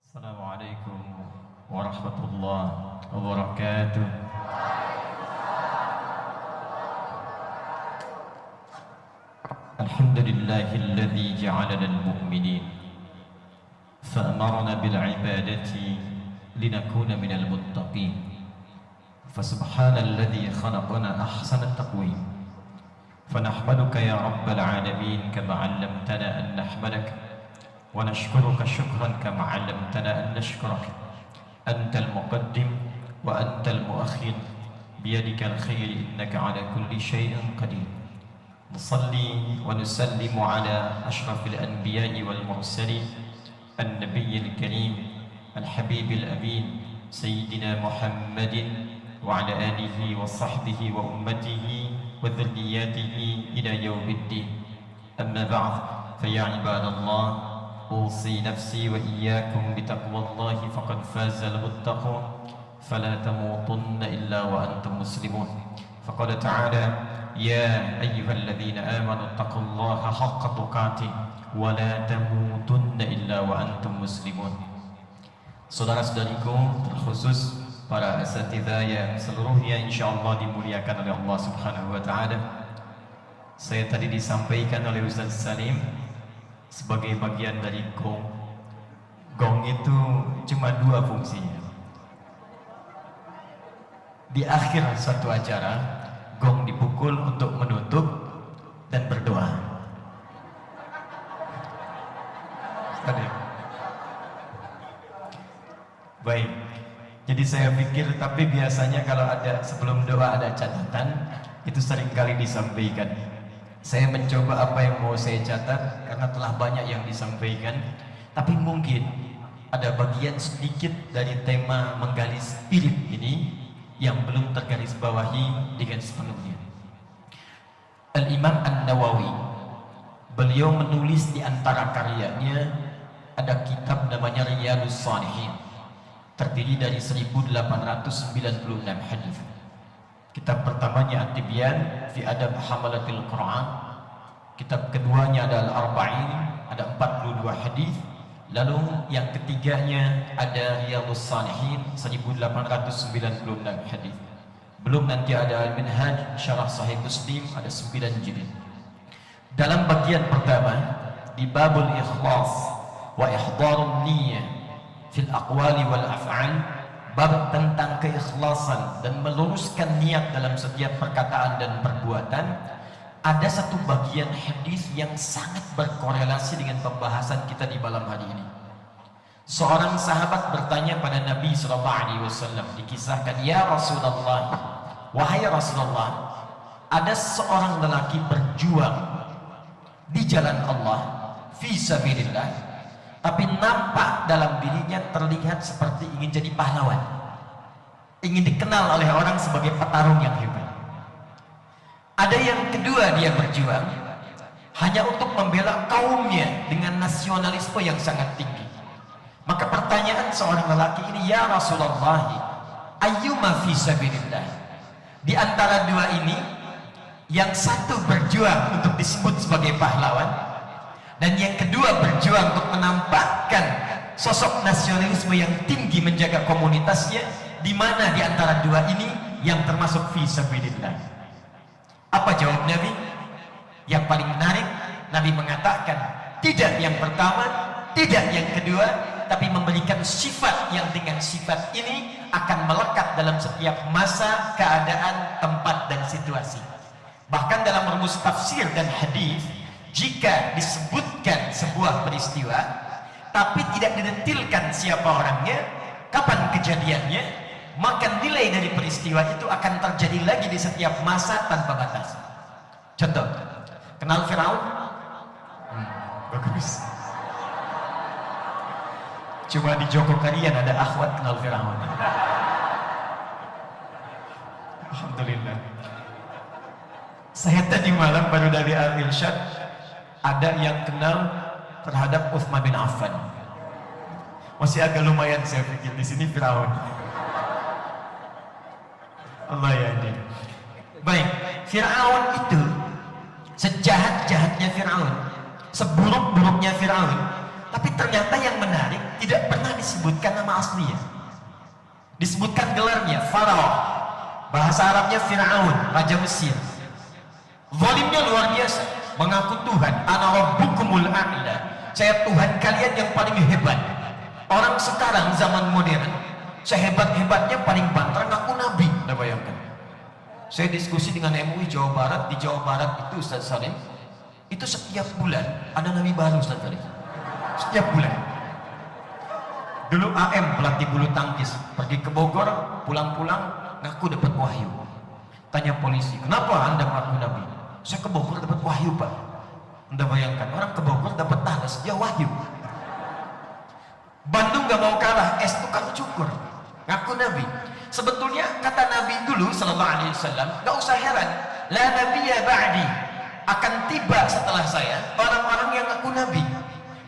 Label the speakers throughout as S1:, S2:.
S1: Assalamualaikum warahmatullahi wabarakatuh. Alhamdulillahilladzi ja'alana al-mu'minin fa'amarna bil 'ibadati linakuna minal muttaqin. Fasubhanalladzi khalaqana ahsana taqwim. Fanahmaduka ya rabbal alamin kama 'allamtana an nahmadaka ونشكرك شكرا كما علمتنا أن نشكرك أنت المقدم وأنت المؤخر بيدك الخير إنك على كل شيء قدير. نصلي ونسلم على أشرف الأنبياء والمرسلين النبي الكريم الحبيب الأمين سيدنا محمد وعلى آله وصحبه وأمته وذرياته إلى يوم الدين. أما بعد فيا عباد الله أوصي نفسي وإياكم بتقوى الله فقد فاز المتقون فلا تموتن إلا وأنتم مسلمون. فقال تعالى يا أيها الذين آمنوا اتقوا الله حق تقاته ولا تموتن إلا وأنتم مسلمون. Saudara-saudariku, terkhusus para asatidzah yang seluruhnya insyaallah dimuliakan oleh Allah Subhanahu wa taala. Saya tadi disampaikan oleh Ustaz Salim sebagai bagian dari gong. Gong itu cuma dua fungsinya. Di akhir suatu acara, gong dipukul untuk menutup dan berdoa. Baik. Jadi saya pikir, tapi biasanya kalau ada sebelum doa ada catatan, itu seringkali disampaikan. Saya mencoba apa yang mau saya catat karena telah banyak yang disampaikan, tapi mungkin ada bagian sedikit dari tema menggali spirit ini yang belum tergaris bawahi dengan sepenuhnya. Al-Imam An-Nawawi, beliau menulis di antara karyanya ada kitab namanya Riyadhus Shalihin, terdiri dari 1896 hadis. Kitab pertamanya At-Tibyan fi Adab Hamalatil Quran. Kitab keduanya adalah Al-Arba'in, ada 42 hadis. Lalu yang ketiganya ada Riyadhus Shalihin 1896 hadis. Belum nanti ada Al-Minhaj Syarah Sahih Muslim, ada 9 jilid. Dalam bagian pertama di babul ikhlas wa ihdharun niyyah fil aqwali wal af'al, bab tentang keikhlasan dan meluruskan niat dalam setiap perkataan dan perbuatan, ada satu bagian hadis yang sangat berkorelasi dengan pembahasan kita di malam hari ini. Seorang sahabat bertanya pada Nabi SAW, dikisahkan, ya Rasulullah, wahai Rasulullah, ada seorang lelaki berjuang di jalan Allah fi sabilillah, tapi nampak dalam dirinya terlihat seperti ingin jadi pahlawan, ingin dikenal oleh orang sebagai petarung yang hebat. Ada yang kedua, dia berjuang hanya untuk membela kaumnya dengan nasionalisme yang sangat tinggi. Maka pertanyaan seorang lelaki ini, ya Rasulullah, ayyuma fi sabilillah, di antara dua ini, yang satu berjuang untuk disebut sebagai pahlawan, dan yang kedua berjuang untuk menampakkan sosok nasionalisme yang tinggi menjaga komunitasnya, di mana di antara dua ini yang termasuk fi sabilillah? Apa jawab Nabi? Yang paling menarik, Nabi mengatakan tidak yang pertama, tidak yang kedua, tapi memberikan sifat yang dengan sifat ini akan melekat dalam setiap masa, keadaan, tempat, dan situasi. Bahkan dalam rumus tafsir dan hadis, jika disebutkan sebuah peristiwa tapi tidak didetilkan siapa orangnya, kapan kejadiannya, maka nilai dari peristiwa itu akan terjadi lagi di setiap masa tanpa batas. Contoh, kenal Firaun? Bagus. Cuma di Joko kalian ada akhwat kenal Firaun. Alhamdulillah. Saya tadi malam baru dari Al-Irsyad, ada yang kenal terhadap Utsman bin Affan. Masih agak lumayan saya pikir di sini Firaun. Allah ya ini. Baik, Firaun itu sejahat-jahatnya Firaun, seburuk-buruknya Firaun, tapi ternyata yang menarik tidak tidak pernah disebutkan nama aslinya. Disebutkan gelarnya Faraoh, bahasa Arabnya Fir'aun, raja Mesir. Zalimnya luar biasa, mengaku Tuhan, ana rabbukumul a'la, saya Tuhan kalian yang paling hebat. Orang sekarang zaman modern sehebat-hebatnya paling banter ngaku nabi. Anda bayangkan, saya diskusi dengan MUI Jawa Barat. Di Jawa Barat itu Ustaz Salim, itu setiap bulan ada nabi baru Ustaz Salim, setiap bulan. Dulu AM pelatih bulu tangkis pergi ke Bogor, pulang-pulang ngaku dapat wahyu. Tanya polisi, kenapa anda mengaku nabi? Saya ke Bogor dapat wahyu Pak. Anda bayangkan, orang ke Bogor dapat talas, dia wahyu. Bandung gak mau kalah, es tukang cukur, ngaku nabi. Sebetulnya kata Nabi dulu sallallahu alaihi wasallam, gak usah heran, la nabiyya ba'di, akan tiba setelah saya orang-orang yang ngaku nabi.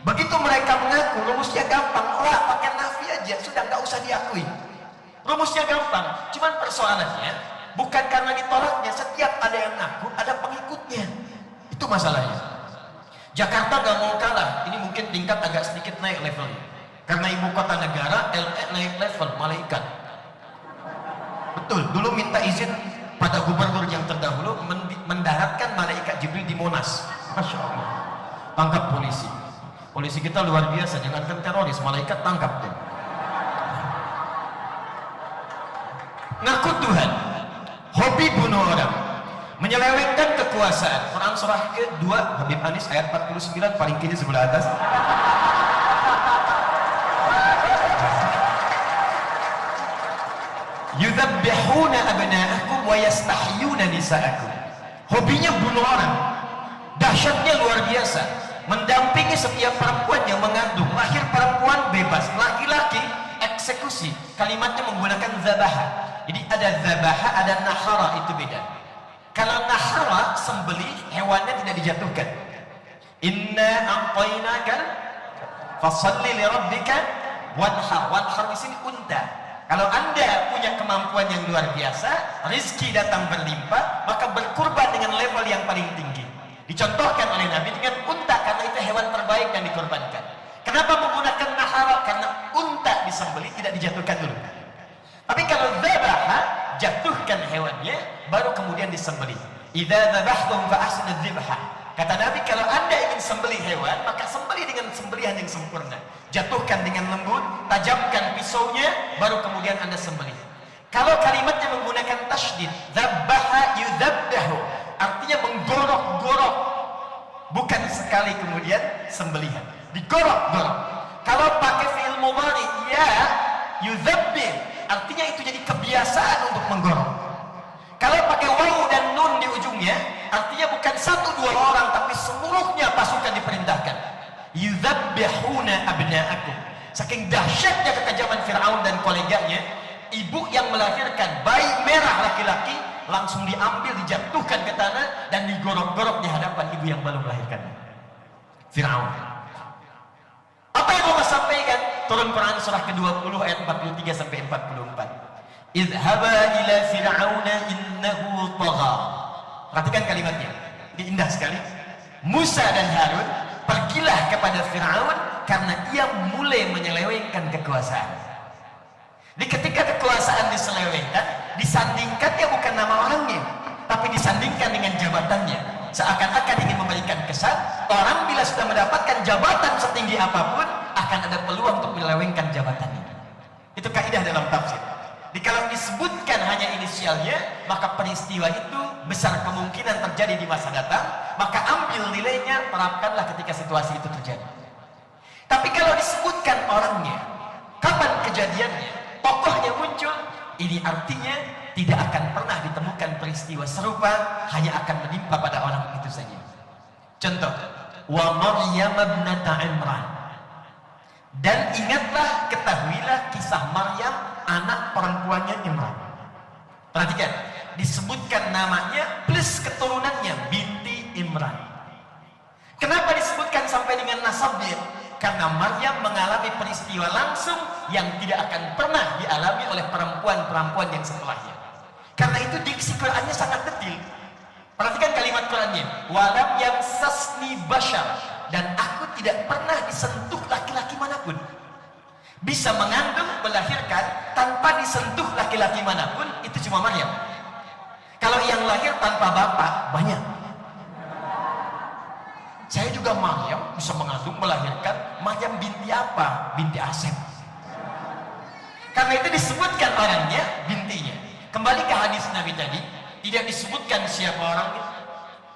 S1: Begitu mereka mengaku, rumusnya gampang, lah pakai nafi aja, sudah gak usah diakui. Rumusnya gampang, cuman persoalannya bukan karena ditolaknya, setiap ada yang ngaku ada pengikutnya. Itu masalahnya. Jakarta gak mau kalah, ini mungkin tingkat agak sedikit naik levelnya, karena ibu kota negara, LE naik level, malaikat. Betul, dulu minta izin pada gubernur yang terdahulu mendaratkan malaikat Jibril di Monas. Masya Allah, tangkap polisi. Polisi kita luar biasa, jangankan teroris, malaikat tangkap deh. Ngaku Tuhan, hobi bunuh orang, menyelewengkan kekuasaan. Quran surah ke-2 Habib Anis ayat 49 paling kiri sebelah atas. Yudzabbihuna abna'akum wa yastahyuna nisa'akum. Hobinya bunuh orang. Dahsyatnya luar biasa. Mendampingi setiap perempuan yang mengandung, lahir perempuan bebas, laki-laki eksekusi. Kalimatnya menggunakan zabaha. Jadi ada zabaha, ada nahara, itu beda. Kalau nahara sembelih, hewannya tidak dijatuhkan. Inna a'tainaka fasalli li rabbika wanhar. Wanhar di sini unta. Kalau anda punya kemampuan yang luar biasa, rizki datang berlimpah, maka berkurban dengan level yang paling tinggi. Dicontohkan oleh Nabi dengan unta, karena itu hewan terbaik yang dikorbankan. Kenapa menggunakan nahara? Karena unta disembelih, tidak dijatuhkan dulu. Tapi kalau zabaha, jatuhkan hewannya, baru kemudian disembelih. Idza dzabhtum fa ahsinu dzibha. Kata Nabi, kalau anda ingin sembelih hewan, maka sembelih dengan sembelihan yang sempurna. Jatuhkan dengan lembut, tajamkan pisaunya, baru kemudian anda sembelih. Kalau kalimatnya menggunakan tasydid, dzabbaha yudzabbahu, artinya menggorok-gorok, bukan sekali kemudian sembelihan, digorok-gorok. Kalau pakai fi'il mudhari, ya yudzabbih, artinya itu jadi kebiasaan untuk menggorok. Kalau pakai wawu dan nun di ujungnya, artinya bukan satu dua orang, tapi seluruhnya pasukan diperintahkan. Yudzabbihuna abna'akum. Saking dahsyatnya kekejaman Fir'aun dan koleganya, ibu yang melahirkan bayi merah laki-laki langsung diambil, dijatuhkan ke tanah dan digorok-gorok di hadapan ibu yang baru melahirkan. Fir'aun. Apa yang Allah sampaikan? Turun Quran surah ke-20 ayat 43 sampai 44. Idhaba ila fir'auna innahu tagha. Perhatikan kalimatnya, ini indah sekali. Musa dan Harun, pergilah kepada Fir'aun karena ia mulai menyelewengkan kekuasaan. Di ketika kekuasaan diselewengkan, disandingkannya bukan nama orangnya, tapi disandingkan dengan jabatannya. Seakan-akan ingin memberikan kesan, orang bila sudah mendapatkan jabatan setinggi apapun, akan ada peluang untuk menyelewengkan jabatannya. Itu kaidah dalam tafsir. Kalau disebutkan hanya inisialnya, maka peristiwa itu besar kemungkinan terjadi di masa datang, maka ambil nilainya, terapkanlah ketika situasi itu terjadi. Tapi kalau disebutkan orangnya, kapan kejadiannya, tokohnya muncul, ini artinya tidak akan pernah ditemukan peristiwa serupa, hanya akan menimpa pada orang itu saja. Contoh, wa Maryam ibnata Imran. Dan ingatlah, ketahuilah kisah Maryam, anak perempuannya Imran. Perhatikan, disebutkan namanya plus keturunannya, binti Imran. Kenapa disebutkan sampai dengan nasabnya? Karena Maryam mengalami peristiwa langsung yang tidak akan pernah dialami oleh perempuan-perempuan yang setelahnya. Karena itu diksi Qurannya sangat detail. Perhatikan kalimat Qurannya, walam yamsasni bashar, dan aku tidak pernah disentuh laki-laki manapun. bisa mengandung, melahirkan tanpa disentuh laki-laki manapun, itu cuma Maryam. Kalau yang lahir tanpa bapak banyak. Saya juga Maryam bisa mengandung, melahirkan. Maryam binti apa? Binti Asep. Karena itu disebutkan orangnya, bintinya. Kembali ke hadis Nabi tadi, tidak disebutkan siapa orangnya,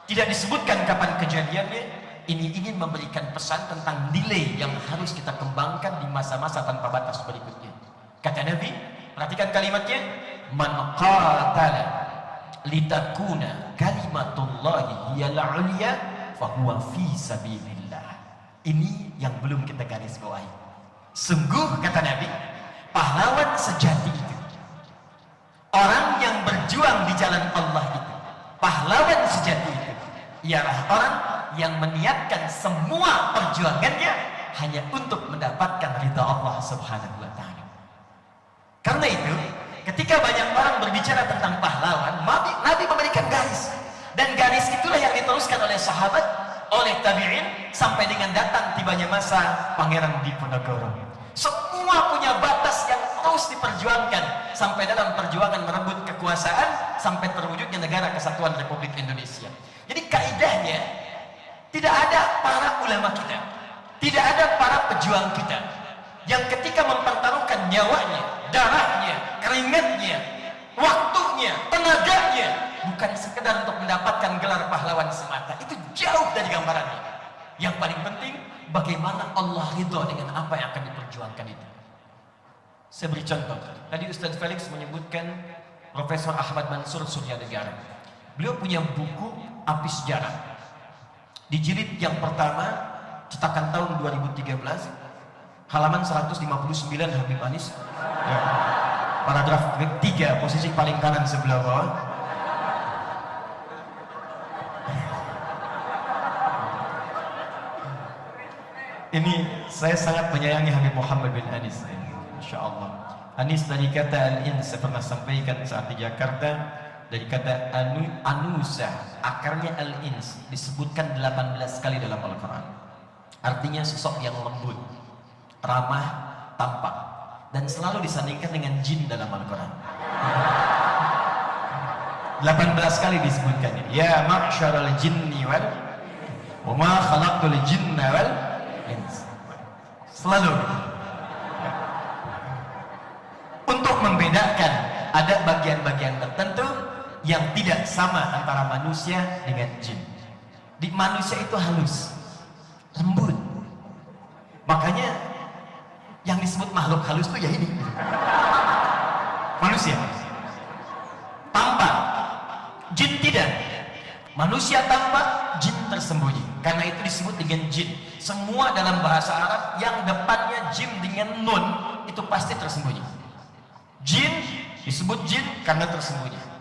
S1: tidak disebutkan kapan kejadiannya. Ini ingin memberikan pesan tentang nilai yang harus kita kembangkan di masa-masa tanpa batas berikutnya. Kata Nabi, perhatikan kalimatnya, man qatala litakuna kalimatullahi hiyal ulya fahuwa fi sabilillah. Ini yang belum kita garis bawahi. Sungguh kata Nabi, pahlawan sejati itu, orang yang berjuang di jalan Allah itu, pahlawan sejati itu ialah orang yang meniatkan semua perjuangannya hanya untuk mendapatkan ridha Allah Subhanahu wa taala. Karena itu, ketika banyak orang berbicara tentang pahlawan, Nabi memberikan garis, dan garis itulah yang diteruskan oleh sahabat, oleh tabi'in, sampai dengan datang tibanya masa Pangeran Diponegoro. Semua punya batas yang terus diperjuangkan sampai dalam perjuangan merebut kekuasaan sampai terwujudnya negara kesatuan Republik Indonesia. Jadi kaidahnya, tidak ada para ulama kita, tidak ada para pejuang kita yang ketika mempertaruhkan nyawanya, darahnya, keringatnya, waktunya, tenaganya, bukan sekedar untuk mendapatkan gelar pahlawan semata. Itu jauh dari gambarannya. Yang paling penting, bagaimana Allah ridho dengan apa yang akan diperjuangkan itu. Saya beri contoh. Tadi Ustaz Felix menyebutkan Profesor Ahmad Mansur Suryadegara. Beliau punya buku Api Sejarah. Di jilid yang pertama, cetakan tahun 2013, halaman 159 Habib Anis, ya, paragraf 3, posisi paling kanan sebelah bawah. Ini saya sangat menyayangi Habib Muhammad bin Anis, Insya Allah. Anis dari kata al-ins, saya pernah sampaikan saat di Jakarta, dari kata anusa, akarnya al-ins, disebutkan 18 kali dalam Al-Quran. Artinya sosok yang lembut, ramah, tampak, dan selalu disandingkan dengan jin dalam Al-Quran. 18 kali disebutkan. Ya ma'syaral jinni wal wa ma khalaqtul jinna wal ins. Selalu. Untuk membedakan, ada bagian-bagian tertentu yang tidak sama antara manusia dengan jin. Di manusia itu halus, lembut. Makanya yang disebut makhluk halus itu ya ini. Manusia. Tampak, jin tidak. Manusia tampak, jin tersembunyi. Karena itu disebut dengan jin. Semua dalam bahasa Arab yang depannya jim dengan nun itu pasti tersembunyi. Jin disebut jin karena tersembunyi.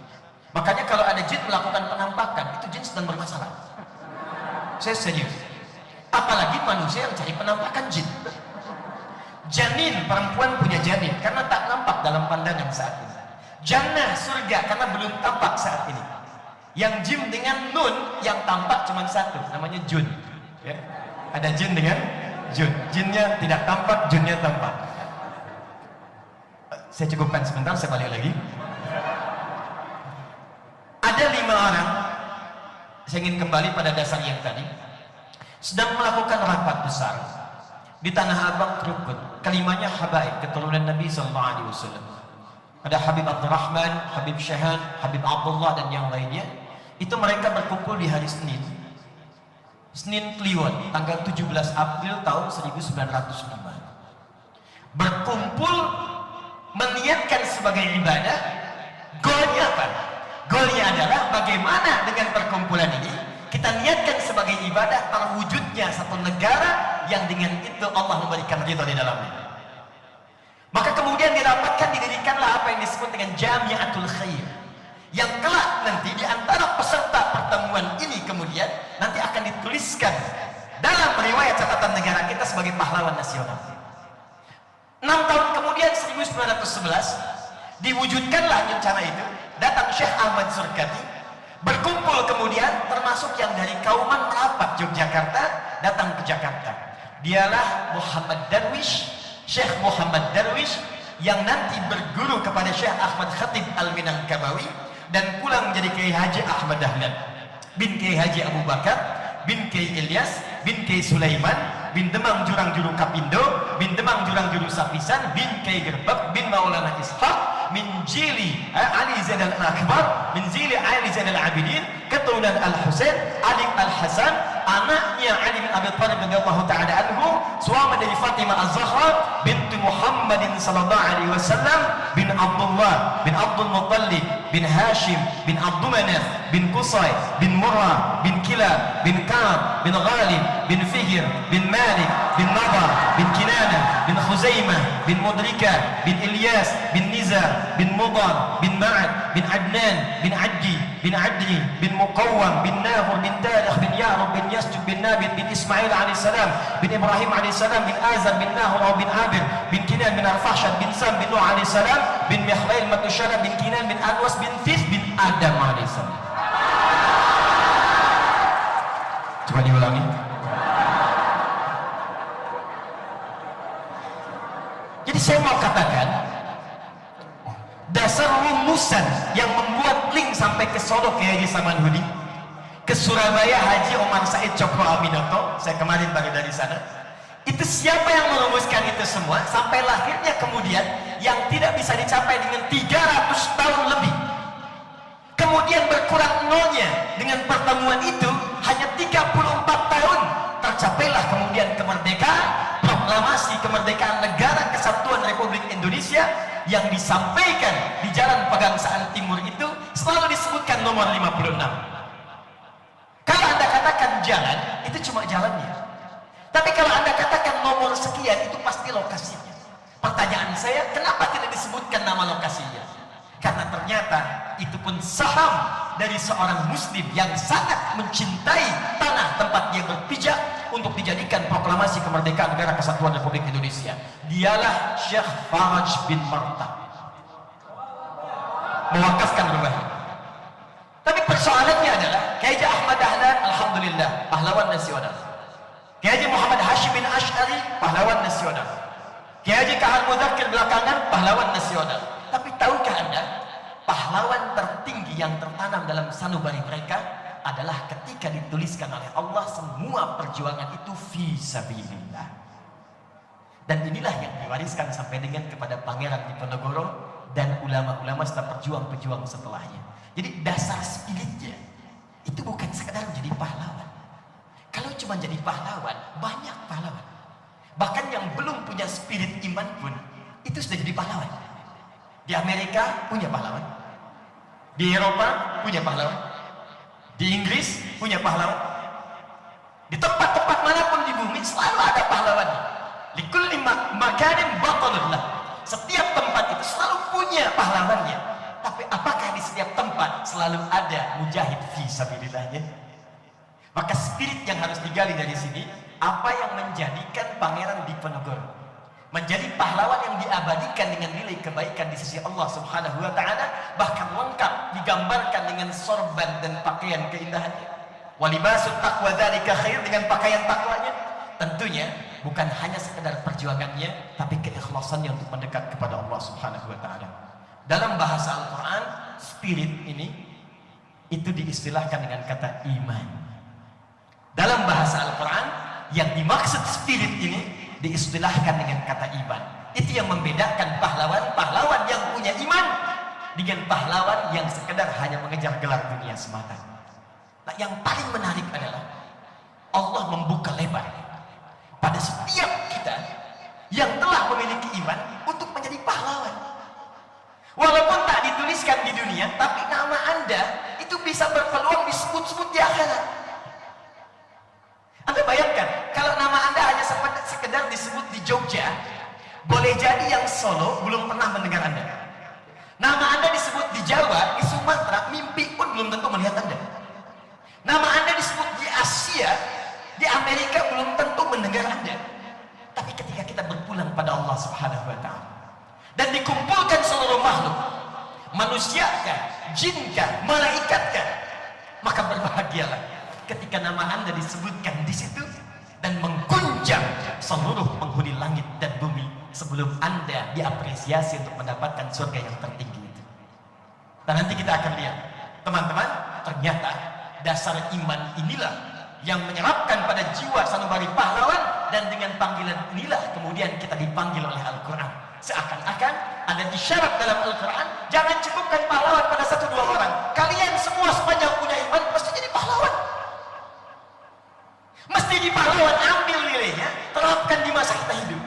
S1: Makanya kalau ada jin melakukan penampakan, itu jin sedang bermasalah. Saya serius. Apalagi manusia yang cari penampakan jin. Janin, perempuan punya janin karena tak nampak dalam pandangan saat ini. Jannah, surga, karena belum tampak saat ini. Yang jin dengan nun, yang tampak cuma satu, namanya jun. Ya. Ada jin dengan jun. Jinnya tidak tampak, junnya tampak. Saya cukupkan sebentar, saya balik lagi. Ada 5 orang, saya ingin kembali pada dasar yang tadi, sedang melakukan rapat besar di Tanah Abang Krukut. Kelimanya habaib, keturunan Nabi SAW. Ada Habib Abdurrahman, Habib Syahan, Habib Abdullah, dan yang lainnya. Itu mereka berkumpul di hari Senin Kliwon, tanggal 17 April tahun 1905. Berkumpul meniatkan sebagai ibadah. Golnya apa? Golnya adalah bagaimana dengan perkumpulan ini kita niatkan sebagai ibadah terwujudnya satu negara yang dengan itu Allah memberikan ridha di dalamnya. Maka kemudian dirapatkan, didirikanlah apa yang disebut dengan Jamiatul Khair, yang kelak nanti di antara peserta pertemuan ini kemudian nanti akan dituliskan dalam riwayat catatan negara kita sebagai pahlawan nasional. 6 tahun kemudian 1911 diwujudkanlah rencana itu. Datang Syekh Ahmad Surkati, berkumpul kemudian termasuk yang dari Kauman Merapat Yogyakarta datang ke Jakarta. Dialah Muhammad Darwish, Syekh Muhammad Darwish yang nanti berguru kepada Syekh Ahmad Khatib Al-Minangkabawi dan pulang menjadi Kiai Haji Ahmad Dahlan bin Kiai Haji Abu Bakar bin Kiai Ilyas bin Kiai Sulaiman bin Demang Jurang Juru Kapindo bin Demang Jurang Juru Sapisan bin Kiai Gerbek bin Maulana Ishaq min Jili Ali Zain Al-Akbar min Jili Ali Zain Al-Abidin keturunan Al-Husain adik Al-Hasan anaknya Ali bin Abi Thalib radhiyallahu ta'ala anhu suami dari Fatimah Az-Zahra binti Muhammadin sallallahu alaihi wasallam bin Abdullah bin Abdul Muttalib bin Hashim bin Abdul Manaf bin Qusay bin Murrah bin Kilab bin Ka'ab bin Ghalib bin Fihr bin Malik bin Nadar bin Kinana bin Khuzaimah bin Mudrika bin Ilyas bin Nizar bin Mudar bin Ma'ad bin Adnan bin Addi bin Adli bin Muqawwam bin Nahur bin Tarikh bin Ya'rub bin Yasjud bin Nabit bin Ismail alaihissalam bin Ibrahim alaihissalam bin Azar bin Nahur bin Abir bin Kinan bin Al-Fahshad bin Sam bin Nuh alaihissalam bin Mikhlail Matushara bin Kinan bin Anwas bin Fis bin Adam alaihissalam. Coba diulangi. Jadi saya mau katakan dasar rumusan yang membuat link sampai ke Solo Kiai Haji Samanhudi, ke Surabaya Haji Omar Said Cokro Aminoto, saya kemarin baru dari sana. Itu siapa yang merumuskan itu semua sampai lahirnya kemudian yang tidak bisa dicapai dengan 300 tahun lebih. Kemudian berkurang nolnya dengan pertemuan itu hanya 34 tahun tercapailah kemudian kemerdekaan, proklamasi kemerdekaan Negara Kesatuan Republik Indonesia yang disampaikan di Jalan Pegangsaan Timur itu selalu disebutkan nomor 56. Kalau Anda katakan jalan, itu cuma jalannya. Tapi kalau Anda katakan nomor sekian, itu pasti lokasinya. Pertanyaan saya, kenapa tidak disebutkan nama lokasinya? Karena ternyata itu pun saham dari seorang muslim yang sangat mencintai tanah tempat dia berpijak untuk dijadikan proklamasi kemerdekaan Negara Kesatuan Republik Indonesia. Dialah Syekh Faraj bin Marta, mewakafkan rumahnya. Tapi persoalannya adalah Kiai Haji Ahmad Dahlan, alhamdulillah, pahlawan nasional. Kiai Haji Muhammad Hashim bin Ash'ari, pahlawan nasional. Kiai Haji Kahar Mudzakkir belakangan, pahlawan nasional. Tapi tahukah Anda, pahlawan tertinggi yang tertanam dalam sanubari mereka adalah ketika dituliskan oleh Allah semua perjuangan itu fi sabilillah. Dan inilah yang diwariskan sampai dengan kepada Pangeran Diponegoro dan ulama-ulama serta pejuang-pejuang setelahnya. Jadi dasar spiritnya itu bukan sekadar menjadi pahlawan. Kalau cuma jadi pahlawan, banyak pahlawan. Bahkan yang belum punya spirit iman pun itu sudah jadi pahlawan. Di Amerika punya pahlawan, di Eropa punya pahlawan, di Inggris punya pahlawan, di tempat-tempat manapun di bumi selalu ada pahlawan. Likulli makanin batalullah. Setiap tempat itu selalu punya pahlawannya. Tapi apakah di setiap tempat selalu ada mujahid fi sabilillahnya? Maka spirit yang harus digali dari sini, apa yang menjadikan Pangeran Diponegoro menjadi pahlawan yang diabadikan dengan nilai kebaikan di sisi Allah Subhanahu wa taala, bahkan lengkap digambarkan dengan sorban dan pakaian keindahannya. Walimasut taqwa dzalika khair, dengan pakaian takwanya. Tentunya bukan hanya sekedar perjuangannya, tapi keikhlasannya untuk mendekat kepada Allah Subhanahu wa taala. Dalam bahasa Al-Qur'an, spirit ini itu diistilahkan dengan kata iman. Dalam bahasa Al-Qur'an, yang dimaksud spirit ini diistilahkan dengan kata iman. Itu yang membedakan pahlawan yang punya iman dengan pahlawan yang sekedar hanya mengejar gelar dunia semata. Nah, yang paling menarik adalah Allah membuka lebar pada setiap kita yang telah memiliki iman untuk menjadi pahlawan. Walaupun tak dituliskan di dunia, tapi nama Anda itu bisa berpeluang disebut-sebut di akhirat. Anda bayangkan, kalau nama Anda hanya sekedar disebut di Jogja, boleh jadi yang Solo belum pernah mendengar Anda. Nama Anda disebut di Jawa, di Sumatera, mimpi pun belum tentu melihat Anda. Nama Anda disebut di Asia, di Amerika belum tentu mendengar Anda. Tapi ketika kita berpulang pada Allah Subhanahu wa taala dan dikumpulkan seluruh makhluk, manusiakah, jinkah, malaikatkah, maka berbahagialah ketika nama Anda disebutkan di situ dan mengguncang seluruh penghuni langit dan bumi sebelum Anda diapresiasi untuk mendapatkan surga yang tertinggi itu. Dan nanti kita akan lihat, teman-teman, ternyata dasar iman inilah yang menyerapkan pada jiwa sanubari pahlawan, dan dengan panggilan inilah kemudian kita dipanggil oleh Al-Quran. Seakan-akan ada isyarat dalam Al-Quran, jangan cukupkan pahlawan pada satu dua orang. Kalian semua sepanjang punya iman mesti jadi pahlawan. Mesti jadi pahlawan, ambil nilainya, terapkan di masa kita hidup.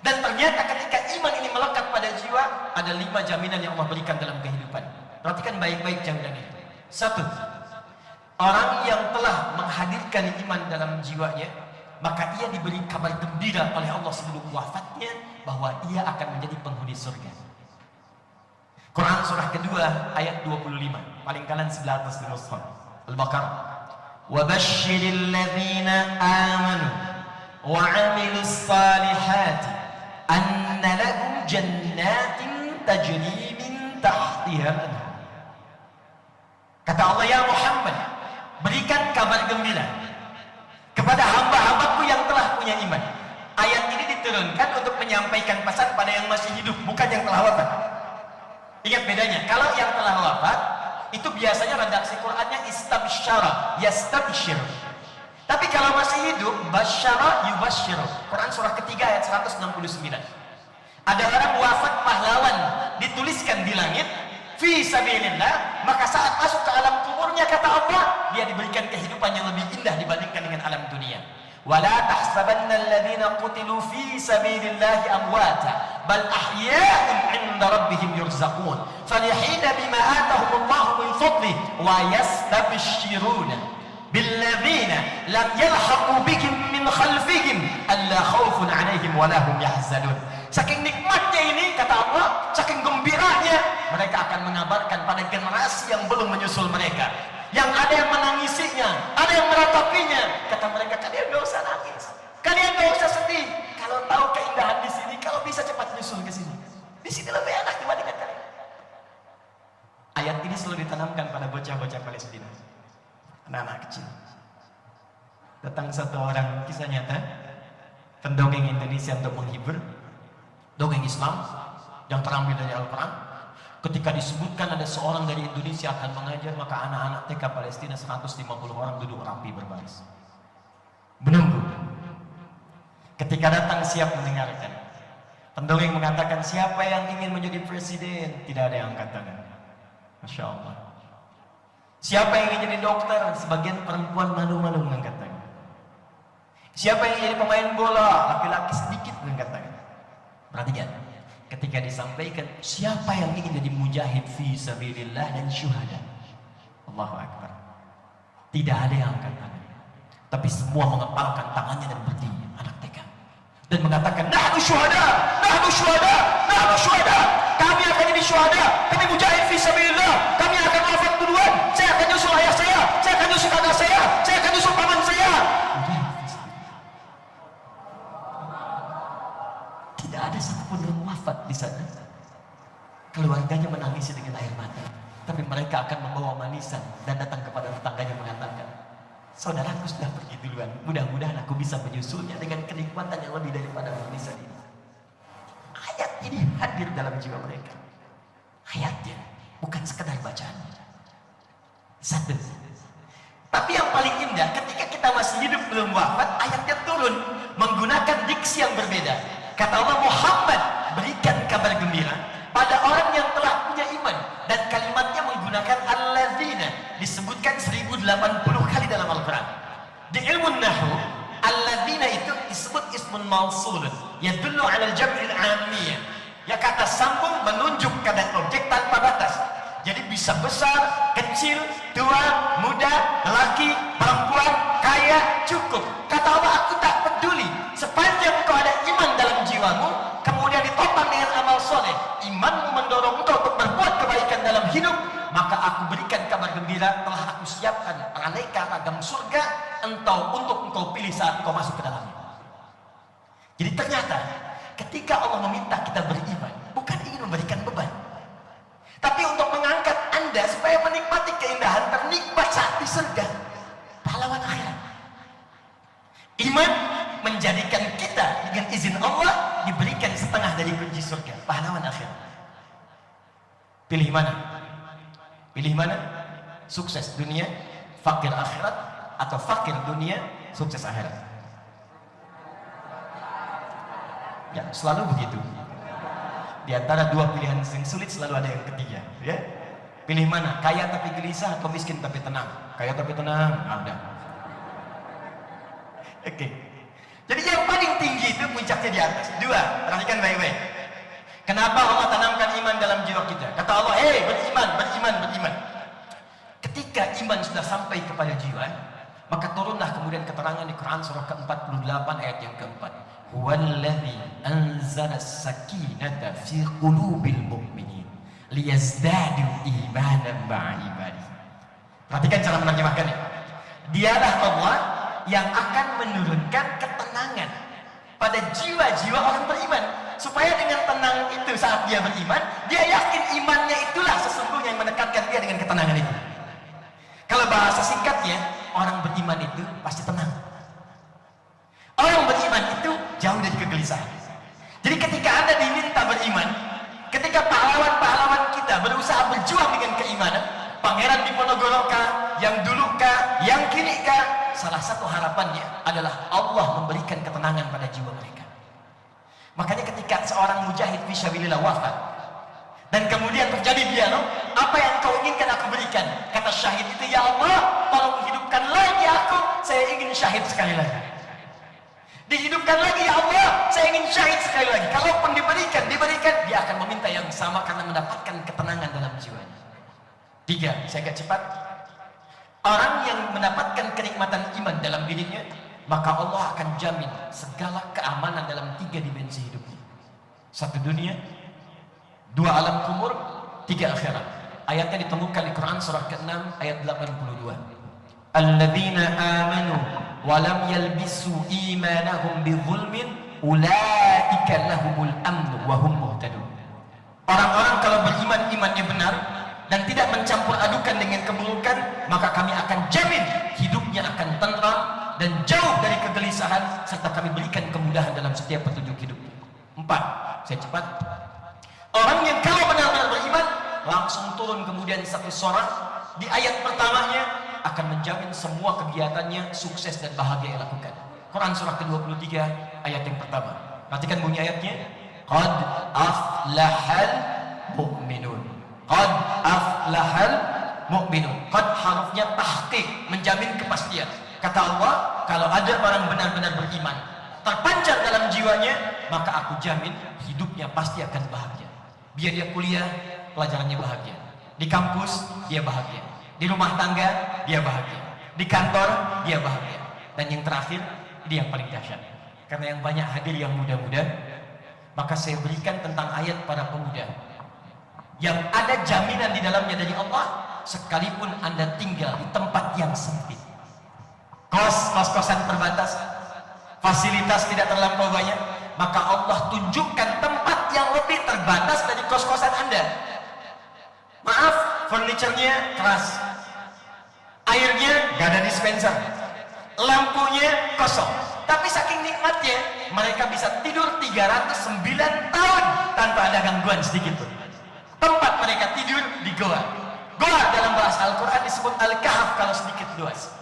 S1: Dan ternyata ketika iman ini melekat pada jiwa, ada 5 jaminan yang Allah berikan dalam kehidupan. Perhatikan baik-baik jaminan itu. 1. Orang yang telah menghadirkan iman dalam jiwanya, maka ia diberi kabar gembira oleh Allah sebelum wafatnya bahwa ia akan menjadi penghuni surga. Quran surah kedua ayat 25, paling kanan sebelah atas di mushaf Al-Baqarah. Wa basyiril ladzina amanu wa 'amilus salihati anna lahum jannatin tajri min tahtiha al-anhar. Kata Allah, ya Muhammad, berikan kabar gembira kepada hamba-hambaku yang telah punya iman. Ayat ini diturunkan untuk menyampaikan pesan pada yang masih hidup, bukan yang telah wafat. Ingat bedanya, kalau yang telah wafat itu biasanya redaksi Qurannya istabsyara, yastabsyir. Tapi kalau masih hidup, basyara yubashir. Quran surah ketiga ayat 169. Ada orang wafat pahlawan, dituliskan di langit fi sabilillah, maka saat masuk ke alam kuburnya, kata Allah, dia diberikan kehidupan yang lebih indah dibandingkan dengan alam dunia. Wala tahsabanna alladhina qutilu fi sabilillahi amwata bal ahya'un 'inda rabbihim yurzaqun farihina bima atahumullahu min fadlihi wa yastabshiruna billadzina lam yalhaqu bihim min khalfihim alla khaufun 'alaihim wa la hum yahzanun. Saking nikmatnya ini, kata Allah, saking gembiranya, mereka akan mengabarkan pada generasi yang belum menyusul mereka, yang ada yang menangisinya, ada yang meratapinya. Kata mereka, kalian gak usah nangis, kalian gak usah sedih. Kalau tahu keindahan di sini, kalau bisa cepat nyusul ke sini. Di sini lebih enak dibandingkan kalian. Ayat ini selalu ditanamkan pada bocah-bocah Palestina, anak-anak kecil. Datang satu orang, kisah nyata, pendongeng Indonesia untuk menghibur, dongeng Islam yang terambil dari Al-Quran. Ketika disebutkan ada seorang dari Indonesia akan mengajar, maka anak-anak TK Palestina 150 orang duduk rapi berbaris menunggu. Ketika datang siap mendengarkan, pendongeng mengatakan, siapa yang ingin menjadi presiden? Tidak ada yang angkat tangan. Masya Allah. Siapa yang ingin jadi dokter? Sebagian perempuan malu-malu mengangkat tangan. Siapa yang ingin jadi pemain bola? Laki-laki sedikit mengangkat tangan. Perhatikan, ketika disampaikan siapa yang ingin jadi mujahid fi sabilillah dan syuhada, Allahu Akbar, tidak ada yang angkat tangan, tapi semua mengepalkan tangannya dan berdiri, anak TK, dan mengatakan, nahnu syuhada, nahnu syuhada, nahnu syuhada, kami akan jadi syuhada, kami mujahid fi sabilillah, kami akan wafat duluan, saya akan nyusul ayah saya akan nyusul kakak saya akan nyusul paman saya. Tidak ada satupun yang wafat di sana. Keluarganya menangis dengan air mata, tapi mereka akan membawa manisan dan datang kepada tetangganya mengatakan, saudaraku sudah pergi duluan, mudah-mudahan aku bisa menyusulnya dengan kenikmatan yang lebih daripada manisan ini. Ayat ini hadir dalam jiwa mereka. Ayatnya bukan sekedar bacaan. Satu. Tapi yang paling indah, ketika kita masih hidup belum wafat, ayatnya turun menggunakan diksi yang berbeda. Kata Allah, Muhammad, berikan kabar gembira pada orang yang telah punya iman. Dan kalimatnya menggunakan alladzina, disebutkan 1080 kali dalam Al-Quran. Di ilmu Nahu, alladzina itu disebut ismun mausul, yadullu ala al-jam'il 'amiyah. Ya, kata sambung menunjuk kepada objek tanpa batas. Jadi bisa besar, kecil, tua, muda, lelaki, perempuan, kaya, cukup. Kata Allah, aku tak peduli sepanjang kau ada iman dalam jiwamu, kemudian ditopang dengan amal soleh, imanmu mendorong engkau untuk berbuat kebaikan dalam hidup, maka aku berikan kabar gembira, telah aku siapkan aneka ragam surga untuk engkau pilih saat engkau masuk ke dalamnya. Jadi ternyata ketika Allah meminta kita beriman, bukan ingin memberikan beban, tapi untuk mengangkat Anda supaya menikmati keindahan ternikmat saat di surga, pahlawan akhirat. Iman menjadikan kita dengan izin Allah diberikan pisah dari kunci surga, pahlawan akhirat. Pilih mana? Pilih mana? Sukses dunia, fakir akhirat, atau fakir dunia, sukses akhirat? Ya, selalu begitu. Di antara dua pilihan yang sulit selalu ada yang ketiga, ya. Pilih mana? Kaya tapi gelisah atau miskin tapi tenang? Kaya tapi tenang, udah. Oke. Jadi yang paling tinggi itu puncaknya di atas. Dua, perhatikan baik-baik. Kenapa Allah tanamkan iman dalam jiwa kita? Kata Allah, beriman, beriman, beriman. Ketika iman sudah sampai kepada jiwa, maka turunlah kemudian keterangan di Quran surah ke-48 ayat yang keempat. Huwallazi anzala as-sakinata fi qulubil mu'minin liyazdadu imanan ma'a ibadihi. Perhatikan cara menerjemahkannya. Dialah Allah yang akan menurunkan ketenangan pada jiwa-jiwa orang beriman, supaya dengan tenang itu saat dia beriman, dia yakin imannya itulah sesungguhnya yang mendekatkan dia dengan ketenangan itu. Kalau bahasa singkatnya, orang beriman itu pasti tenang. Orang beriman itu jauh dari kegelisahan. Jadi ketika Anda diminta beriman, ketika pahlawan-pahlawan kita berusaha berjuang dengan keimanan, Pangeran Diponegoro kah, yang dulu kah, yang kini kah, salah satu harapannya adalah Allah memberikan ketenangan pada jiwa mereka. Makanya ketika seorang mujahid fisabilillah wafat, dan kemudian terjadi dialog, apa yang kau inginkan aku berikan? Kata syahid itu, ya Allah, tolong hidupkan lagi aku, saya ingin syahid sekali lagi. Dihidupkan lagi, ya Allah, saya ingin syahid sekali lagi. Kalaupun diberikan, dia akan meminta yang sama karena mendapatkan ketenangan dalam jiwanya. Tiga, saya agak cepat. Orang yang mendapatkan kenikmatan iman dalam dirinya, maka Allah akan jamin segala keamanan dalam tiga dimensi hidupnya. Satu dunia, dua alam kubur, tiga akhirat. Ayatnya ditemukan di Quran surah ke-6 ayat 82. Alladzina amanu wa lam yalbisu imanahum bidzulmin ulaika lahumul amnu wa hum muhtadun. Orang-orang kalau beriman, imannya benar dan tidak mencampur adukan dengan keburukan, maka kami akan jamin hidupnya akan tenteram dan jauh dari kegelisahan, serta kami berikan kemudahan dalam setiap petunjuk hidupnya. 4, saya cepat. Orang yang kalau benar-benar beriman, langsung turun kemudian satu surat di ayat pertamanya akan menjamin semua kegiatannya sukses dan bahagia yang lakukan. Quran surah ke-23 ayat yang pertama. Perhatikan bunyi ayatnya. Qad aflahal mu'minun. Qad aflahal mu'minun. Qad harufnya tahqiq, menjamin kepastian. Kata Allah, kalau ada orang benar-benar beriman, terpancar dalam jiwanya, maka aku jamin hidupnya pasti akan bahagia. Biar dia kuliah, pelajarannya bahagia. Di kampus, dia bahagia. Di rumah tangga, dia bahagia. Di kantor, dia bahagia. Dan yang terakhir, ini yang paling dahsyat. Karena yang banyak hadir yang muda-muda, maka saya berikan tentang ayat para pemuda yang ada jaminan di dalamnya dari Allah, sekalipun Anda tinggal di tempat yang sempit, kos-kosan terbatas, fasilitas tidak terlampau banyak, maka Allah tunjukkan tempat yang lebih terbatas dari kos-kosan Anda. Maaf, furniturnya keras, airnya gak ada dispenser, lampunya kosong, tapi saking nikmatnya mereka bisa tidur 309 tahun tanpa ada gangguan sedikit pun. Tempat mereka tidur di goa. Goa dalam bahasa Al-Quran disebut Al-Kahf kalau sedikit luas.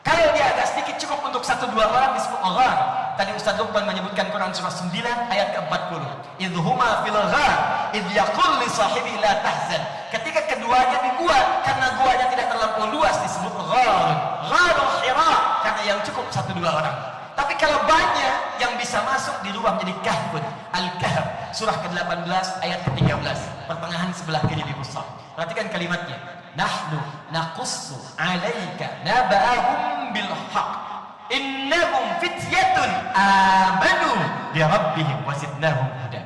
S1: Kalau dia agak sedikit cukup untuk 1-2 orang disebut Ghar. Tadi Ustaz Luqman menyebutkan Quran surah 9 ayat ke-40. Idhuma fil ghar idh yaqul li sahibi la tahzan. Ketika keduanya di gua, karena guanya tidak terlampau luas disebut ghar. Gharul Hira, karena yang cukup 1-2 orang. Tapi kalau banyak yang bisa masuk di rumah menjadi kahfun. Al-Kahf surah ke-18 ayat ke-13, pertengahan sebelah kiri di Mushaf. Perhatikan kalimatnya. Nahnu naqussu 'alaika naba'ahum bil haqq innahum fityatun amanu bi rabbihim wazidnahum huda.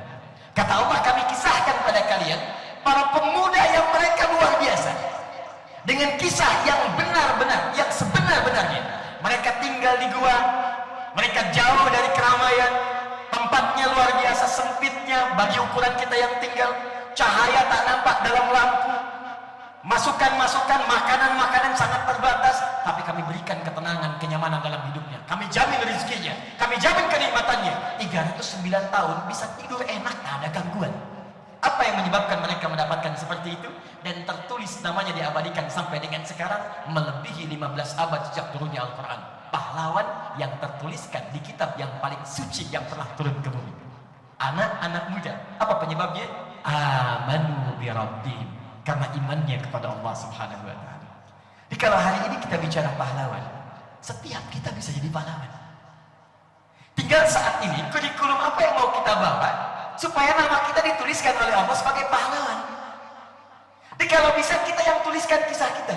S1: Kata Allah, kami kisahkan pada kalian para pemuda yang mereka luar biasa dengan kisah yang benar-benar, yang sebenar-benarnya. Mereka tinggal di gua, mereka jauh dari keramaian, tempatnya luar biasa sempitnya bagi ukuran kita yang tinggal, cahaya tak nampak dalam lampu, masukan-masukan makanan-makanan sangat terbatas, tapi kami berikan ketenangan, kenyamanan dalam hidupnya. Kami jamin rezekinya, kami jamin kenikmatannya. 309 tahun bisa tidur enak, tak ada menyebabkan mereka mendapatkan seperti itu, dan tertulis namanya diabadikan sampai dengan sekarang melebihi 15 abad sejak turunnya Al-Quran. Pahlawan yang tertuliskan di kitab yang paling suci yang telah turun ke bumi. Anak-anak muda, apa penyebabnya? Amanu bi rabbihim, karena imannya kepada Allah Subhanahu wa taala. Jadi kalau hari ini kita bicara pahlawan, setiap kita bisa jadi pahlawan. Tinggal saat ini kurikulum apa yang mau kita bawa supaya nama kita dituliskan oleh Allah sebagai pahlawan. Jadi kalau bisa kita yang tuliskan kisah kita.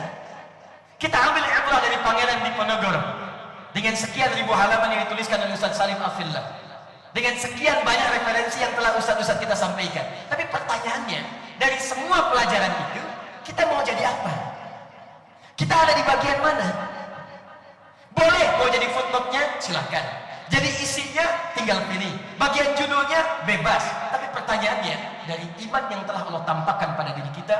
S1: Kita ambil ibrah dari Pangeran Diponegoro dengan sekian ribu halaman yang dituliskan oleh Ustaz Salim Afillah, dengan sekian banyak referensi yang telah ustaz-ustaz kita sampaikan. Tapi pertanyaannya, dari semua pelajaran itu kita mau jadi apa? Kita ada di bagian mana? Boleh mau jadi footnote-nya, silahkan. Jadi isinya tinggal pilih. Bagian judulnya bebas. Tapi pertanyaannya, dari iman yang telah Allah tampakkan pada diri kita,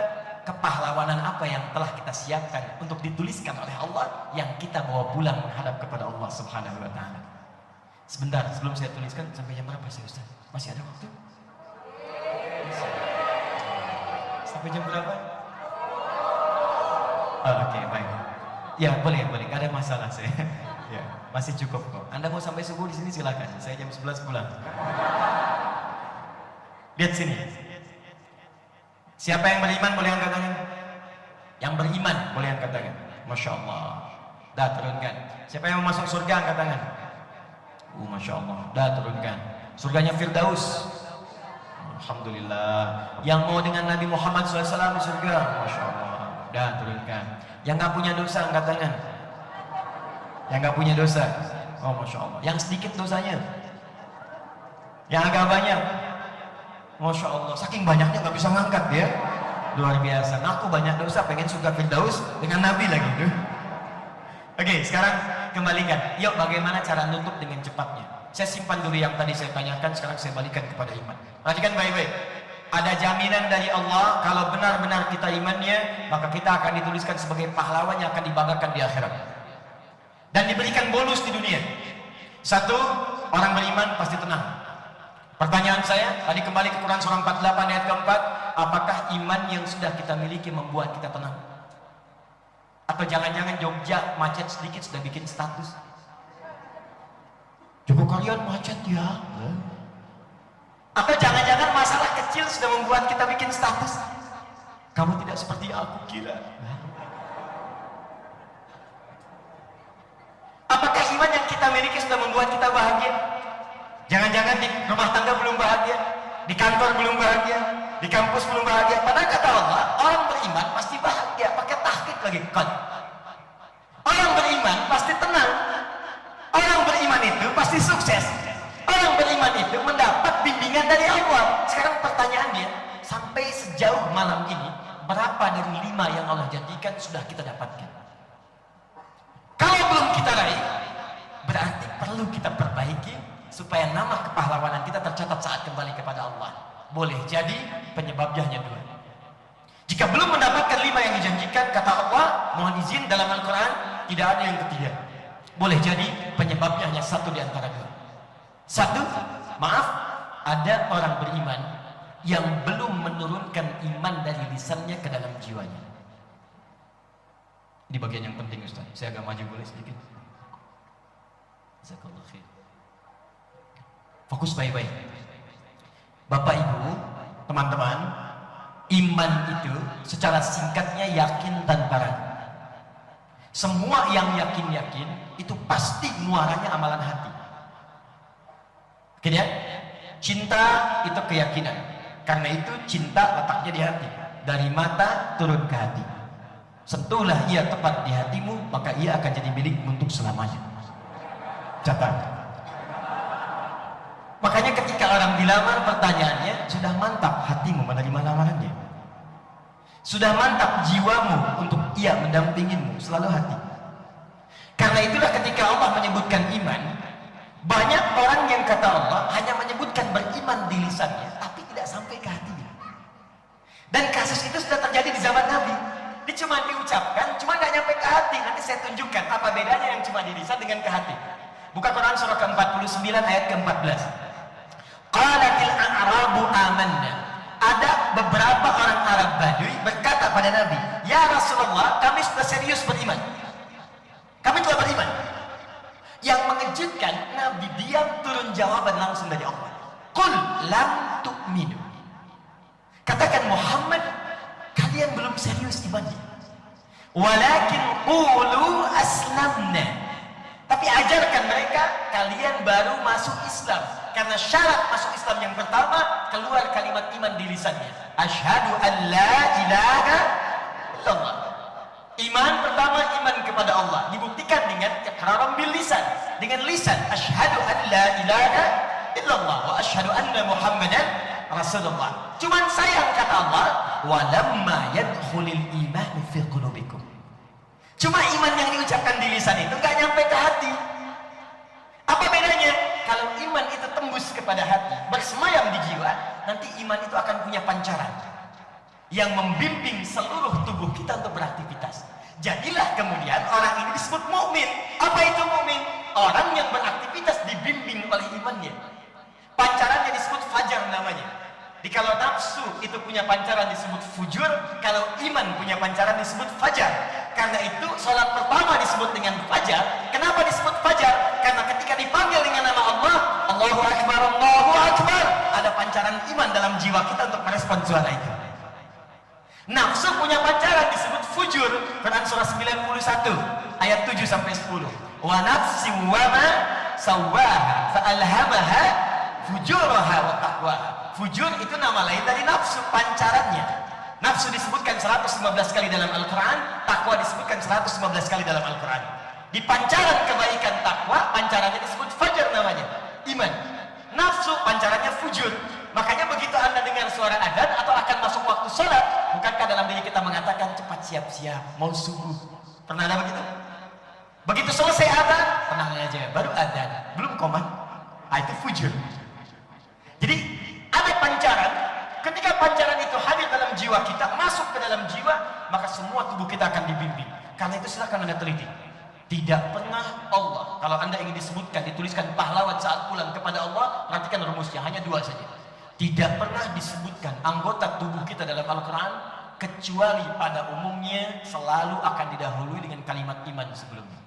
S1: kepahlawanan apa yang telah kita siapkan untuk dituliskan oleh Allah yang kita bawa pulang menghadap kepada Allah Subhanahu wa taala. Sebentar, sebelum saya tuliskan, sampai jam berapa sih Ustaz? Masih ada waktu? Sampai jam berapa? Oh, oke, baik. Ya, boleh, gak ada masalah saya. Ya, masih cukup kok. Anda mau sampai subuh di sini silakan. Saya jam 11 pulang. Lihat sini. Siapa yang beriman boleh angkat tangan? Yang beriman boleh angkat tangan. Masya Allah. Dah turunkan. Siapa yang mau masuk surga angkat tangan? Masya Allah. Dah turunkan. Surganya Firdaus. Alhamdulillah. Yang mau dengan Nabi Muhammad SAW di surga? Masya Allah. Dah turunkan. Yang gak punya dosa angkat tangan. Yang gak punya dosa. Masya Allah. Yang sedikit dosanya. Yang agak banyak. Masya Allah. Saking banyaknya gak bisa ngangkat ya. Luar biasa. Nah, aku banyak dosa, pengen surga Firdaus dengan Nabi lagi tuh. Oke, sekarang kembalikan. Yuk, bagaimana cara nutup dengan cepatnya? Saya simpan dulu yang tadi saya tanyakan, sekarang saya balikan kepada iman. Perhatikan baik-baik. Ada jaminan dari Allah, kalau benar-benar kita imannya, maka kita akan dituliskan sebagai pahlawan yang akan dibanggakan di akhirat. Dan diberikan bonus di dunia. Satu, orang beriman pasti tenang. Pertanyaan saya, tadi kembali ke Quran surah 48 ayat keempat, apakah iman yang sudah kita miliki membuat kita tenang? Atau jangan-jangan Jogja macet sedikit sudah bikin status? Coba kalian macet ya? Atau jangan-jangan masalah kecil sudah membuat kita bikin status? Kamu tidak seperti aku kira. Apakah iman yang kita miliki sudah membuat kita bahagia? Jangan-jangan di rumah tangga belum bahagia, di kantor belum bahagia, di kampus belum bahagia. Padahal kata Allah, orang beriman pasti bahagia. Pakai tahqiq lagi, kan? Orang beriman pasti tenang. Orang beriman itu pasti sukses. Orang beriman itu mendapat bimbingan dari Allah. Sekarang pertanyaannya, sampai sejauh malam ini, berapa dari 5 yang Allah janjikan sudah kita dapatkan? Kalau belum kita raih, berarti perlu kita perbaiki supaya nama kepahlawanan kita tercatat saat kembali kepada Allah. Boleh jadi penyebabnya hanya 2. Jika belum mendapatkan 5 yang dijanjikan, kata Allah, mohon izin dalam Al-Quran, tidak ada yang ketiga. Boleh jadi penyebabnya hanya 1 di antara 2. 1, maaf, ada orang beriman yang belum menurunkan iman dari lisannya ke dalam jiwanya. Ini bagian yang penting Ustaz. Saya agak maju boleh sedikit. Jazakallah khair. Fokus baik-baik. Bapak Ibu, teman-teman, iman itu secara singkatnya yakin tanpa ragu. Semua yang yakin-yakin itu pasti muaranya amalan hati. Oke ya? Cinta itu keyakinan. Karena itu cinta letaknya di hati. Dari mata turun ke hati. Sentuhlah ia tepat di hatimu, maka ia akan jadi milikmu untuk selamanya. Catat. Makanya ketika orang dilamar, pertanyaannya, sudah mantap hatimu menerima lamarannya? Sudah mantap jiwamu untuk ia mendampingimu? Selalu hati. Karena itulah ketika Allah menyebutkan iman, banyak orang yang kata Allah hanya menyebutkan beriman di lisannya, tapi tidak sampai ke hatinya. Dan kasus itu sudah terjadi di zaman Nabi. Dia cuma diucapkan, cuma nggak nyampe ke hati. Nanti saya tunjukkan apa bedanya yang cuma di lisan dengan ke hati. Buka Quran surah ke-49 ayat ke-14. Qalatil a'rabu amanna. Ada beberapa kami sudah serius beriman. Kami telah beriman. Yang mengejutkan, Nabi diam, turun jawaban langsung dari Allah. Qul lam tu'minu. Katakan Muhammad, kalian belum serius imannya. Walakin qulu aslamna. Tapi ajarkan mereka, kalian baru masuk Islam. Karena syarat masuk Islam yang pertama, keluar kalimat iman di lisannya. Asyhadu an la ilaha illallah. Iman pertama, iman kepada Allah. Dibuktikan dengan iqraran bil lisan. Dengan lisan, asyhadu an la ilaha illallah wa asyhadu anna Muhammadan Rasulullah. Cuman sayang kata Allah, walamma yadkhulul iman fi qulubikum. Cuma iman yang diucapkan di lisan itu gak nyampe ke hati. Apa bedanya? Kalau iman itu tembus kepada hati, bersemayam di jiwa, nanti iman itu akan punya pancaran yang membimbing seluruh tubuh kita untuk beraktivitas. Jadilah kemudian orang ini disebut mukmin. Apa itu mukmin? Orang yang beraktivitas dibimbing oleh imannya. Pancarannya disebut fajar namanya. Di kalau nafsu itu punya pancaran disebut fujur, kalau iman punya pancaran disebut fajar. Karena itu sholat pertama disebut dengan fajar. Kenapa disebut fajar? Karena ketika dipanggil dengan nama Allah, Allahu Akbar, Allahu Akbar, ada pancaran iman dalam jiwa kita untuk merespon suara itu. Nafsu punya pancaran disebut fujur. Quran surah 91 ayat 7 sampai 10. Wa nafsi wa ma sawwaha fa alhamaha fujuraha wa taqwaha. Fujur itu nama lain dari nafsu, pancarannya. Nafsu disebutkan 115 kali dalam Al-Quran, takwa disebutkan 115 kali dalam Al-Quran. Di pancaran kebaikan takwa, pancarannya disebut fajar namanya, iman. Nafsu pancarannya fujur. Makanya begitu Anda dengar suara adzan atau akan masuk waktu sholat, bukankah dalam diri kita mengatakan cepat siap-siap mau subuh? Pernah ada begitu? Begitu selesai adzan, tenang aja, baru adzan, belum komat. Itu fujur. Jadi ada pancaran. Ketika pancaran itu hadir dalam jiwa kita, masuk ke dalam jiwa, maka semua tubuh kita akan dibimbing. Karena itu silakan Anda teliti. Tidak pernah Allah, kalau Anda ingin disebutkan, dituliskan pahlawan saat pulang kepada Allah, perhatikan rumusnya, hanya 2 saja. Tidak pernah disebutkan anggota tubuh kita dalam Al-Quran, kecuali pada umumnya selalu akan didahului dengan kalimat iman sebelumnya.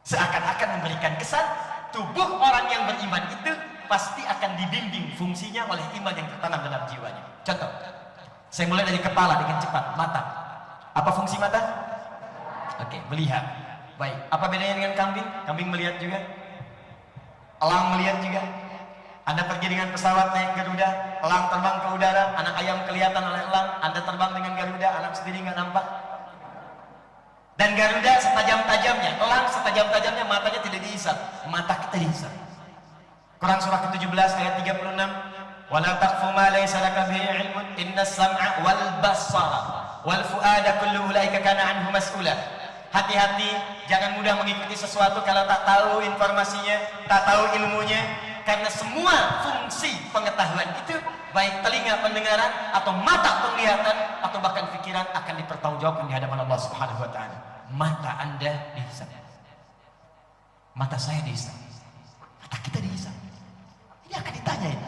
S1: Seakan-akan memberikan kesan, tubuh orang yang beriman itu pasti akan dibimbing fungsinya oleh iman yang tertanam dalam jiwanya. Contoh, saya mulai dari kepala dengan cepat. Mata. Apa fungsi mata? Oke, melihat. Baik, apa bedanya dengan kambing? Kambing melihat juga. Elang melihat juga. Anda pergi dengan pesawat naik Garuda, elang terbang ke udara, anak ayam kelihatan oleh elang, Anda terbang dengan Garuda, anak sendiri nggak nampak. Dan Garuda setajam-tajamnya, elang setajam-tajamnya, matanya tidak dihisap, mata kita dihisap. Quran surah ke-17 ayat 36. Wala taqfu ma laysa laka bihi ilmun innas sam'a wal basara wal fuada kullu ulaika kana anhu mas'ula. Hati-hati, jangan mudah mengikuti sesuatu kalau tak tahu informasinya, tak tahu ilmunya, karena semua fungsi pengetahuan itu, baik telinga pendengaran atau mata penglihatan atau bahkan pikiran, akan dipertanggungjawabkan di hadapan Allah Subhanahu wa taala. Mata Anda dihisap. Mata saya dihisap. Mata kita dihisap. Ini akan ditanyain.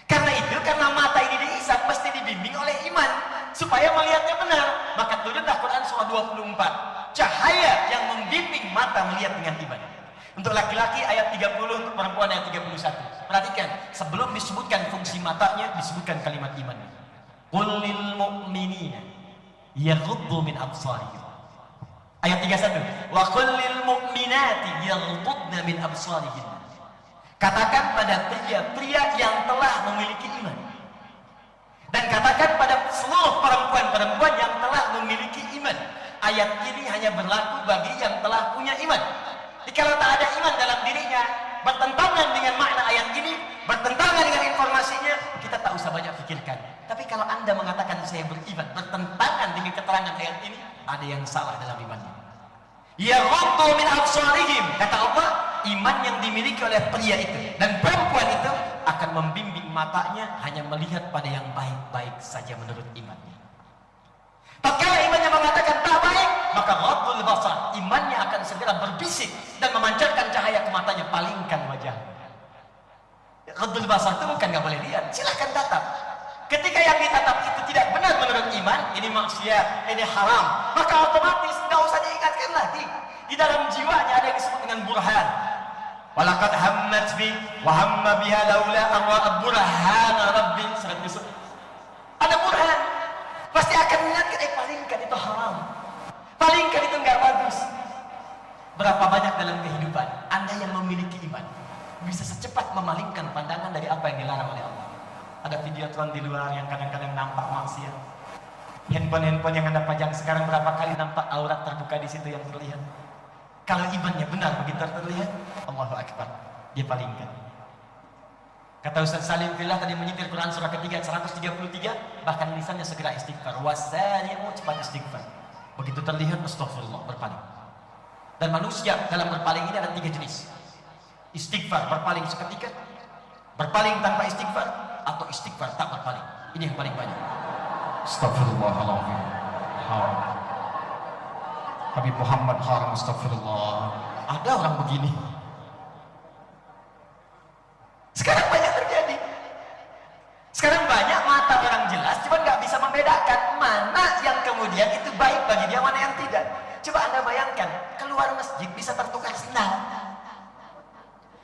S1: Karena itu, karena mata ini dihisap, mesti dibimbing oleh iman supaya melihatnya benar. Maka turunlah Quran surah 24, cahaya yang membimbing mata melihat dengan iman. Untuk laki-laki ayat 30, untuk perempuan ayat 31. Perhatikan, sebelum disebutkan fungsi matanya, disebutkan kalimat iman. Qul lil mu'minina yaghuddu min absarihim. Ayat 31. Wa qul lil mu'minati yaghuddna min absarihim. Katakan pada pria-pria yang telah memiliki iman. Dan katakan pada seluruh perempuan-perempuan yang telah memiliki iman. Ayat ini hanya berlaku bagi yang telah punya iman. Jadi kalau tak ada iman dalam dirinya, bertentangan dengan makna ayat ini, bertentangan dengan informasinya, kita tak usah banyak pikirkan. Tapi kalau Anda mengatakan saya beriman, bertentangan dengan keterangan ayat ini, ada yang salah dalam imannya. Yaghuddu min absarihim, kata Allah, iman yang dimiliki oleh pria itu dan perempuan itu akan membimbing matanya hanya melihat pada yang baik-baik saja menurut imannya. Tatkala imannya mengatakan tak baik, maka ghaddul basar, imannya akan segera berbisik dan memancarkan cahaya ke matanya, palingkan wajah. Ghaddul basar itu bukan nggak boleh lihat, silahkan tatap. Ketika yang ditatap itu tidak benar menurut iman, ini maksiat, ini haram, maka otomatis nggak usah diingatkan lagi. Di dalam jiwanya ada yang disebut dengan burhan. Walaqad hammat bi wa hamma biha laula an ra'a burhana rabbin. Surat Yusuf. Ada burhan. Pasti akan mengingatkan, palingkan itu haram. Palingkan itu nggak bagus. Berapa banyak dalam kehidupan Anda yang memiliki iman bisa secepat memalingkan pandangan dari apa yang dilarang oleh Allah. Ada videotron di luar yang kadang-kadang nampak maksiat. Handphone yang Anda pajang sekarang berapa kali nampak aurat terbuka di situ yang terlihat. Kalau imannya benar begitu terlihat, Allahu Akbar, dia palingkan. Kata Ustaz Salim Fillah tadi menyitir Quran surah ketiga 133, bahkan lisannya segera istighfar. Wasari'u, cepat istighfar. Begitu terlihat, astagfirullah, berpaling. Dan manusia dalam berpaling ini ada 3 jenis. Istighfar, berpaling seketika, berpaling tanpa istighfar, atau istighfar tak berpaling. Ini yang paling banyak. Astagfirullahaladzim. Haram. Habib Muhammad haram, astagfirullah. Ada orang begini. Sekarang banyak terjadi. Sekarang banyak mata orang jelas, cuma nggak bisa membedakan mana yang kemudian itu baik bagi dia, mana yang tidak. Coba Anda bayangkan, keluar masjid bisa tertukar sendal.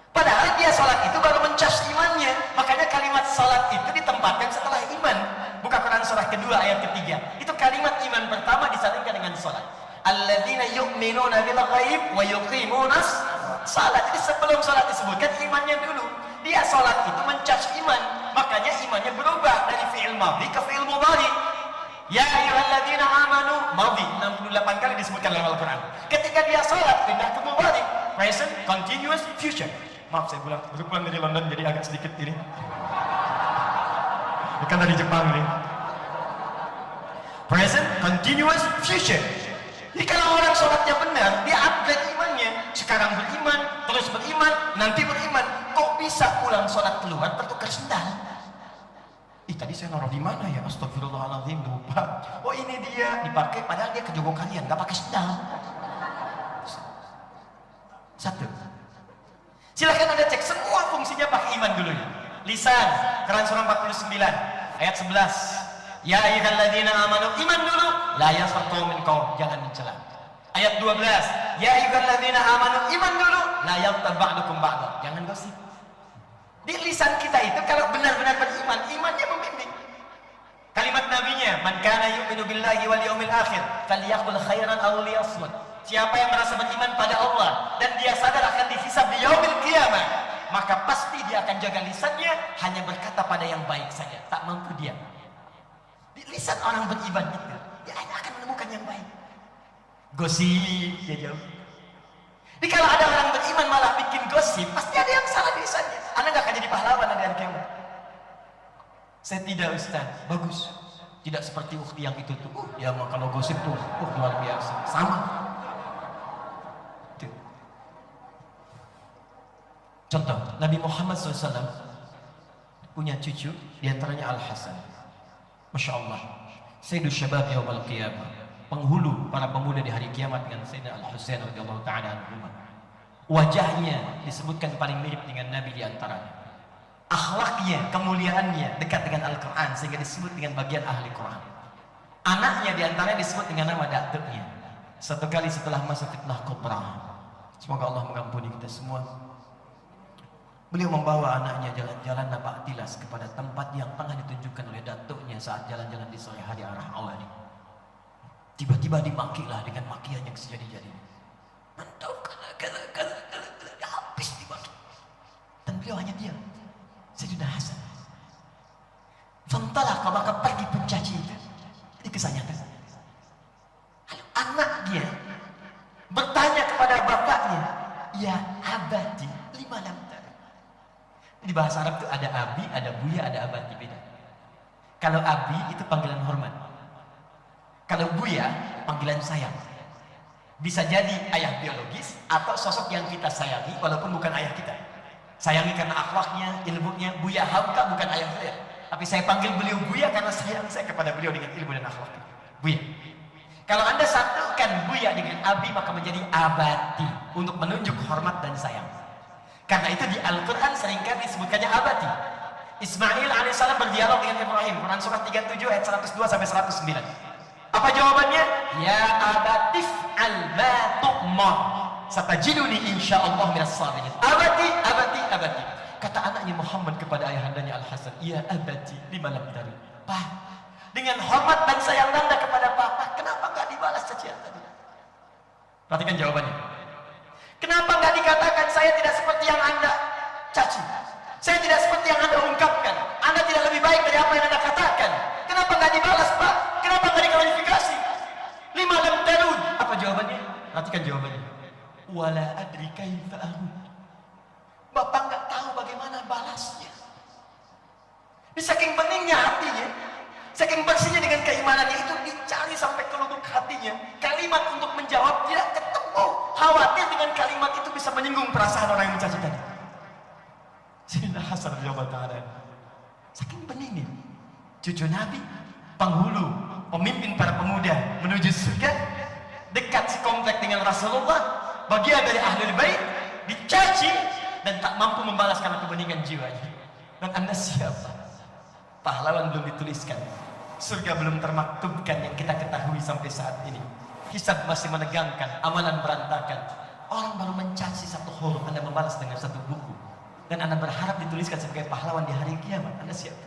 S1: Padahal dia sholat itu baru mencas imannya. Makanya kalimat sholat itu ditempatkan setelah iman. Buka Quran surah kedua ayat ketiga. Itu kalimat iman pertama disandingkan dengan sholat. Alladzina yu'minuna bil ghaib wa yuqimunas salat. Jadi sebelum sholat disebutkan imannya dulu. Dia sholat itu mencas iman. Makanya imannya berubah dari fi'il madhi ke fi'il mudhari. Ya ayyuhalladzina amanu, madhi 68 kali disebutkan dalam Al-Quran. Ketika dia sholat pindah ke mudhari, present, continuous, future. Maaf saya baru pulang dari London jadi agak sedikit ini. Bukan dari Jepang ini. Present, continuous, future. Jadi kalau orang sholatnya benar, dia upgrade imannya. Sekarang beriman, terus beriman, nanti beriman. Kok bisa pulang sholat keluar tertukar sendal? Tadi saya naruh di mana ya? Astagfirullahaladzim, lupa. Oh ini dia, dipakai padahal dia ke Jogo kalian, nggak pakai sendal. Satu. Silahkan Anda cek semua fungsinya pakai iman dulu ya. Lisan, Quran surah 49 ayat 11. Ya ayyuhalladzina amanu, iman dulu. La yaskhar qaumin min qaum, jangan mencela. Ayat 12. Ya ayyuhalladzina amanu, iman dulu. La yaghtab ba'dukum ba'dha, jangan gosip. Di lisan kita itu kalau benar-benar beriman, imannya membimbing. Kalimat nabinya, man kana yu'minu billahi wal yawmil akhir falyaqul khairan aw liyasmut. Siapa yang merasa beriman pada Allah dan dia sadar akan dihisab di yaumil qiyamah, maka pasti dia akan jaga lisannya hanya berkata pada yang baik saja. Tak mampu dia. Di lisan orang beriman itu, dia akan menemukan yang baik. Gosip dia jauh. Jadi kalau ada orang beriman malah bikin gosip, pasti ada yang salah di lisannya. Anda gak akan jadi pahlawan di hari kiamat. Saya tidak, Ustaz. Bagus. Tidak seperti ukhti yang itu tuh. Ya kalau gosip tuh, luar biasa. Sama. Tuh. Contoh, Nabi Muhammad SAW punya cucu, diantaranya Al-Hasan. Masya Allah. Sayyidus Syabab Yawmal Qiyamah. Penghulu para pemuda di hari kiamat dengan Sayyidina Al-Husain radhiyallahu ta'ala anhu. Wajahnya disebutkan paling mirip dengan Nabi di antaranya. Akhlaknya, kemuliaannya dekat dengan Al-Quran sehingga disebut dengan bagian ahli Quran. Anaknya di antaranya disebut dengan nama datuknya. Satu kali setelah masa fitnah kubra, semoga Allah mengampuni kita semua, beliau membawa anaknya jalan-jalan napak tilas kepada tempat yang tengah ditunjukkan oleh datuknya saat jalan-jalan di sore hari arah awali. Tiba-tiba dimakilah dengan makian yang sejadi-jadi. Mantap, habis dimaki. Dan beliau hanya diam. Sayyidina Hasan. Fantalaq, maka pergi pencaci itu. Ini kisahnya. Lalu anak dia bertanya kepada bapaknya, ya abadi, lima lam tara. Di bahasa Arab itu ada abi, ada buya, ada abadi, beda. Kalau abi itu panggilan hormat. Kalau buya, panggilan sayang. Bisa jadi ayah biologis atau sosok yang kita sayangi walaupun bukan ayah kita. Sayangi karena akhlaknya, ilmunya. Buya Hamka bukan ayah saya, tapi saya panggil beliau Buya karena sayang saya kepada beliau dengan ilmu dan akhlak. Buya. Kalau Anda satukan Buya dengan Abi, maka menjadi abadi untuk menunjuk hormat dan sayang. Karena itu di Al-Quran seringkali disebutkannya abadi. Ismail alaihissalam berdialog dengan Ibrahim. Quran surah 37 ayat 102 sampai 109. Apa jawabannya? Ya abatif al-ma tu'mar satajiduni insyaallah minas sabirin. Abati, abati, abati. Kata anaknya Muhammad kepada ayahandanya Al-Hasan, ya abati lima lam tarid. Pak, dengan hormat dan sayang Anda kepada papa, kenapa enggak dibalas cacian tadi? Perhatikan jawabannya. Kenapa enggak dikatakan saya tidak seperti yang Anda caci? Saya tidak seperti yang Anda ungkapkan. Anda tidak lebih baik dari apa yang Anda katakan. Kenapa enggak dibalas, Pak? Kenapa enggak diklarifikasi? Lima lam tarid. Apa jawabannya? Perhatikan jawabannya. Wala adri kaifa arud. Bapak nggak tahu bagaimana balasnya. Di saking beningnya hatinya, saking bersihnya dengan keimanannya itu, dicari sampai ke lubuk hatinya. Kalimat untuk menjawab tidak ketemu. Khawatir dengan kalimat itu bisa menyinggung perasaan orang yang mencaci tadi. Sayyidina Hasan radhiyallahu ta'ala, saking beningnya, cucu Nabi, penghulu, pemimpin para pemuda menuju surga, dekat sekomplek dengan Rasulullah, bagian dari Ahlul Bait, dicaci dan tak mampu membalas karena kebeningan jiwanya. Dan Anda siapa? Pahlawan belum dituliskan, surga belum termaktubkan yang kita ketahui sampai saat ini. Hisab masih menegangkan, amalan berantakan. Orang baru mencaci satu huruf, Anda membalas dengan satu buku. Dan Anda berharap dituliskan sebagai pahlawan di hari kiamat. Anda siapa?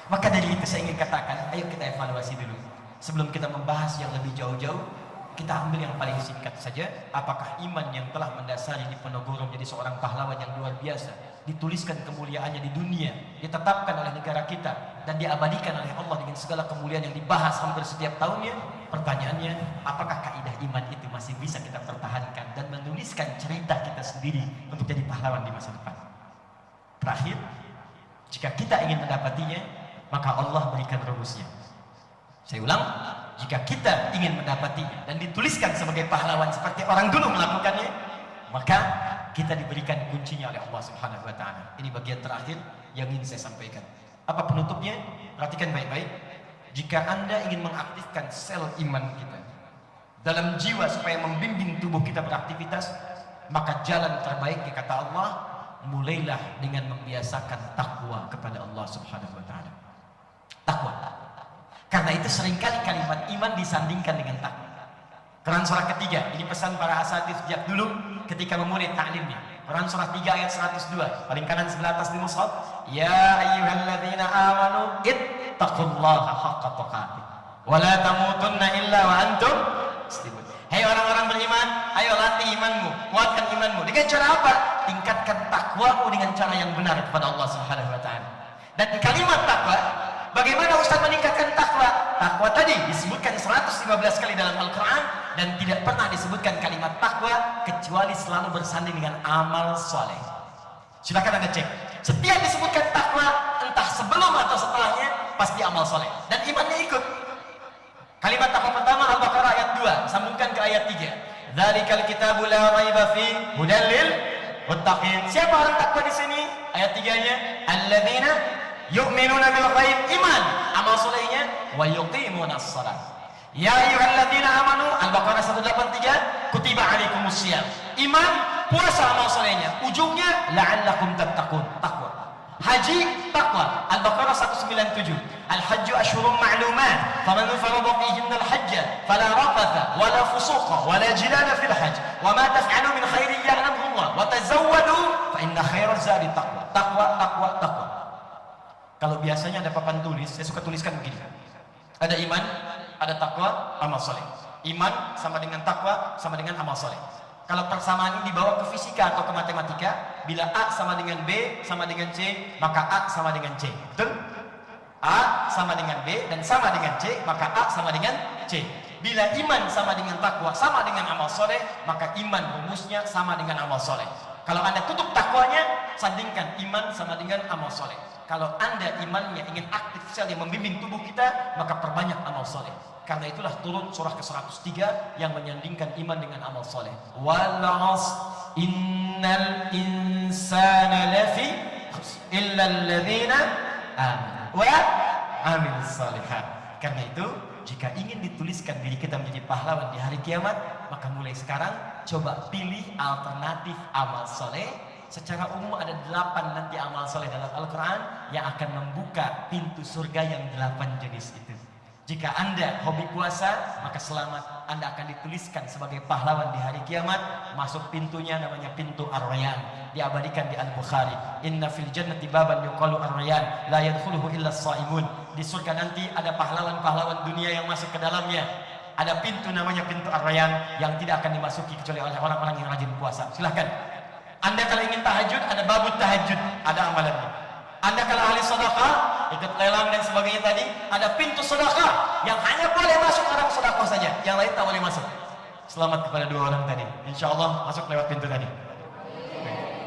S1: Maka dari itu saya ingin katakan, ayo kita evaluasi dulu. Sebelum kita membahas yang lebih jauh-jauh, kita ambil yang paling singkat saja. Apakah iman yang telah mendasari Diponegoro menjadi seorang pahlawan yang luar biasa, dituliskan kemuliaannya di dunia, ditetapkan oleh negara kita, dan diabadikan oleh Allah dengan segala kemuliaan yang dibahas hampir setiap tahunnya? Pertanyaannya, apakah kaidah iman itu masih bisa kita pertahankan dan menuliskan cerita kita sendiri untuk jadi pahlawan di masa depan? Terakhir, jika kita ingin mendapatinya, maka Allah berikan rumusnya. Saya ulang, jika kita ingin mendapatinya dan dituliskan sebagai pahlawan seperti orang dulu melakukannya, maka kita diberikan kuncinya oleh Allah Subhanahu wa Ta'ala. Ini bagian terakhir yang ingin saya sampaikan. Apa penutupnya? Perhatikan baik-baik. Jika Anda ingin mengaktifkan sel iman kita dalam jiwa supaya membimbing tubuh kita beraktivitas, maka jalan terbaiknya, kata Allah, mulailah dengan membiasakan takwa kepada Allah Subhanahu wa Ta'ala. Takwa. Karena itu seringkali kalimat iman disandingkan dengan takwa. Quran surah ketiga, ini pesan para asatidz sejak dulu ketika memulai ta'limnya. Quran surah 3 ayat 102, paling kanan sebelah atas di mushaf. Ya ayyuhalladzina amanu ittaqullaha haqqa tuqatih wa la tamutunna illa wa antum muslimun. Hai orang-orang beriman, ayo latih imanmu, kuatkan imanmu. Dengan cara apa? Tingkatkan takwamu dengan cara yang benar kepada Allah Subhanahu wa Ta'ala. Dan kalimat takwa, bagaimana Ustaz meningkatkan takwa? Takwa tadi disebutkan 115 kali dalam Al-Quran, dan tidak pernah disebutkan kalimat takwa kecuali selalu bersanding dengan amal soleh. Silakan Anda cek. Setiap disebutkan takwa, entah sebelum atau setelahnya, pasti amal soleh. Dan imannya ikut. Kalimat takwa pertama Al-Baqarah ayat 2, sambungkan ke ayat 3. Dzalikal kitabu la raiba fi hudal lil muttaqin. Siapa orang takwa di sini? Ayat 3-nya, alladzina yu'minuna bil ghaib, iman, amal solehnya, wa yuqimunas shalah. Ya ayyuhalladzina amanu, Al-Baqarah 183, kutiba alaikumusiyam. Iman, puasa, amal solehnya, ujungnya la'allakum tattaqun, takwa. Haji, takwa, Al-Baqarah 197. Al-hajju ashhurun ma'lumat, faman farada fihinna al-hajja fala rafatha wala fusuqa wala jidala fil hajj wa ma taf'alu min khairin ya'lamuhu Allah wa tazawwadu fa inna khairaz zadi taqwa. Takwa, takwa, takwa. Kalau biasanya ada papan tulis, saya suka tuliskan begini. Ada iman, ada takwa, amal soleh. Iman sama dengan takwa, sama dengan amal soleh. Kalau persamaan ini dibawa ke fisika atau ke matematika, bila A sama dengan B sama dengan C, maka A sama dengan C. Betul? A sama dengan B dan sama dengan C, maka A sama dengan C. Bila iman sama dengan takwa, sama dengan amal soleh, maka iman rumusnya sama dengan amal soleh. Kalau Anda tutup takwanya, sandingkan iman sama dengan amal soleh. Kalau Anda imannya ingin aktif sekali membimbing tubuh kita, maka perbanyak amal soleh. Karena itulah turun surah ke-103 yang menyandingkan iman dengan amal soleh. Wal 'asr innal insana lafi illa alladzina amanu wa amilus shalihat. Karena itu, jika ingin dituliskan diri kita menjadi pahlawan di hari kiamat, maka mulai sekarang coba pilih alternatif amal soleh Secara umum ada 8 nanti amal soleh dalam Al-Quran yang akan membuka pintu surga yang 8 jenis itu. Jika Anda hobi puasa, maka selamat, Anda akan dituliskan sebagai pahlawan di hari kiamat. Masuk pintunya namanya pintu Ar-Rayyan, diabadikan di Al-Bukhari. Inna fil jannati baban yuqalu Ar-Rayyan la yadkhuluhu illa as-shaimun. Di surga nanti ada pahlawan-pahlawan dunia yang masuk ke dalamnya. Ada pintu namanya pintu Ar-Rayyan yang tidak akan dimasuki kecuali oleh orang-orang yang rajin puasa. Silahkan. Anda kalau ingin tahajud, ada babut tahajud, ada amalannya. Anda kalau ahli sedekah, ikut lelang dan sebagainya tadi, ada pintu sedekah yang hanya boleh masuk orang sedekah saja, yang lain tak boleh masuk. Selamat kepada 2 orang tadi. Insya Allah masuk lewat pintu tadi.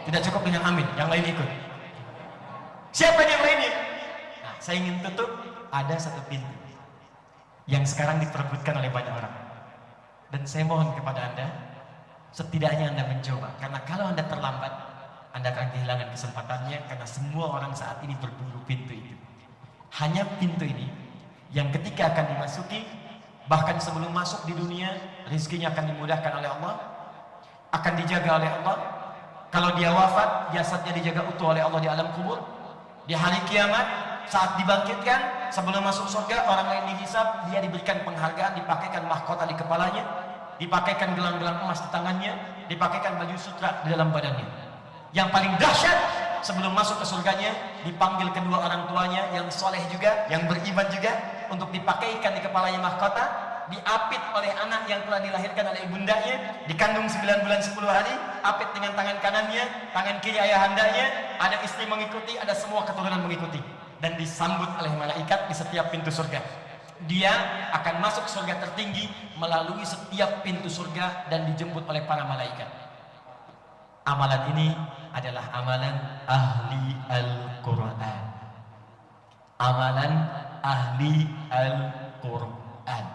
S1: Tidak cukup dengan amin, yang lain ikut. Siapa yang lainnya? Nah, saya ingin tutup, ada satu pintu yang sekarang diperebutkan oleh banyak orang. Dan saya mohon kepada Anda, setidaknya Anda mencoba. Karena kalau Anda terlambat, Anda akan kehilangan kesempatannya, karena semua orang saat ini berburu pintu itu. Hanya pintu ini yang ketika akan dimasuki, bahkan sebelum masuk di dunia, rezekinya akan dimudahkan oleh Allah, akan dijaga oleh Allah. Kalau dia wafat, jasadnya dijaga utuh oleh Allah di alam kubur. Di hari kiamat, saat dibangkitkan, sebelum masuk surga, orang lain dihisab, dia diberikan penghargaan, dipakaikan mahkota di kepalanya, dipakaikan gelang-gelang emas di tangannya, dipakaikan baju sutra di dalam badannya. Yang paling dahsyat, sebelum masuk ke surganya, dipanggil kedua orang tuanya yang soleh juga, yang beriman juga, untuk dipakaikan di kepalanya mahkota, diapit oleh anak yang telah dilahirkan oleh ibundanya, dikandung 9 bulan 10 hari, apit dengan tangan kanannya, tangan kiri ayahandanya, ada istri mengikuti, ada semua keturunan mengikuti, dan disambut oleh malaikat di setiap pintu surga. Dia akan masuk surga tertinggi melalui setiap pintu surga dan dijemput oleh para malaikat. Amalan ini adalah amalan ahli Al-Quran. Amalan ahli Al-Quran.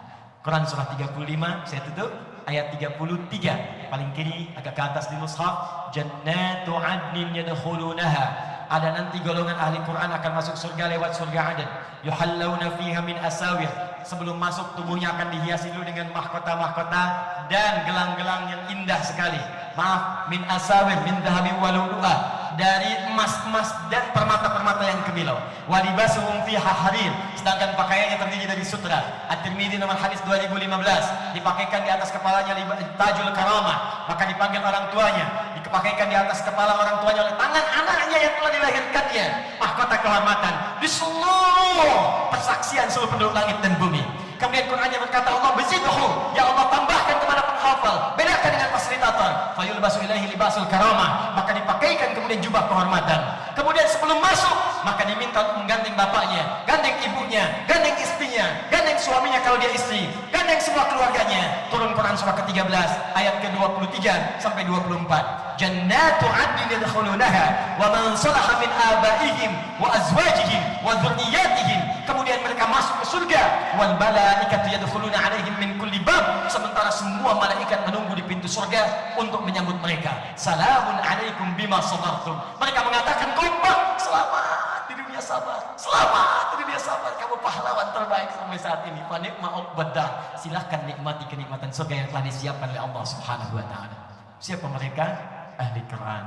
S1: Quran surah 35, saya tutup ayat 33, paling kiri agak ke atas di mushaf. Jannatu adnin yadkhulunaha. Ada nanti golongan ahli Quran akan masuk surga lewat surga Aden. Yuhallawna fiha min asawir. Sebelum masuk, tubuhnya akan dihiasi dulu dengan mahkota-mahkota dan gelang-gelang yang indah sekali. Maaf, min asawir min dhahabin wa lu'lu'ah, dari emas-emas dan permata-permata yang kemilau. Wa libasuhum fiha harir, sedangkan pakaiannya terdiri dari sutra. At-Tirmidzi nomor hadis 2015. Dipakaikan di atas kepalanya tajul karamah, maka dipanggil orang tuanya, dipakaikan di atas kepala orang tuanya oleh tangan anaknya yang telah dilahirkannya, mahkota kehormatan di seluruh persaksian seluruh penduduk langit dan bumi. Kemudian Qurannya berkata, Allah bezidhu, ya Allah tambahkan kepada penghafal, bedakan dengan fasilitator. Fayulbasu ilaihi libasul karamah, maka dipakaikan kemudian jubah kehormatan. Kemudian sebelum masuk, maka diminta untuk menggandeng bapaknya, gandeng ibunya, gandeng istrinya, gandeng suaminya kalau dia istri, gandeng semua keluarganya. Turun Quran surah ke-13 ayat ke-23 sampai 24. Jannatu adnin yadkhulunaha wa man salaha min abaihim wa azwajihim wa dzurriyyatihim. Kemudian mereka masuk ke surga. Wal malaikatu yadkhuluna alaihim min kulli bab. Sementara semua malaikat menunggu di pintu surga untuk menyambut mereka. Salamun alaikum bima sabartum. Mereka mengatakan, kompak, selamat di dunia sabar, selamat di dunia sabar, kamu pahlawan terbaik sampai saat ini. Fa ni'ma uqbaddar. Silahkan nikmati kenikmatan surga yang telah disiapkan oleh Allah Subhanahu wa taala. Siapa mereka? Ahli Quran.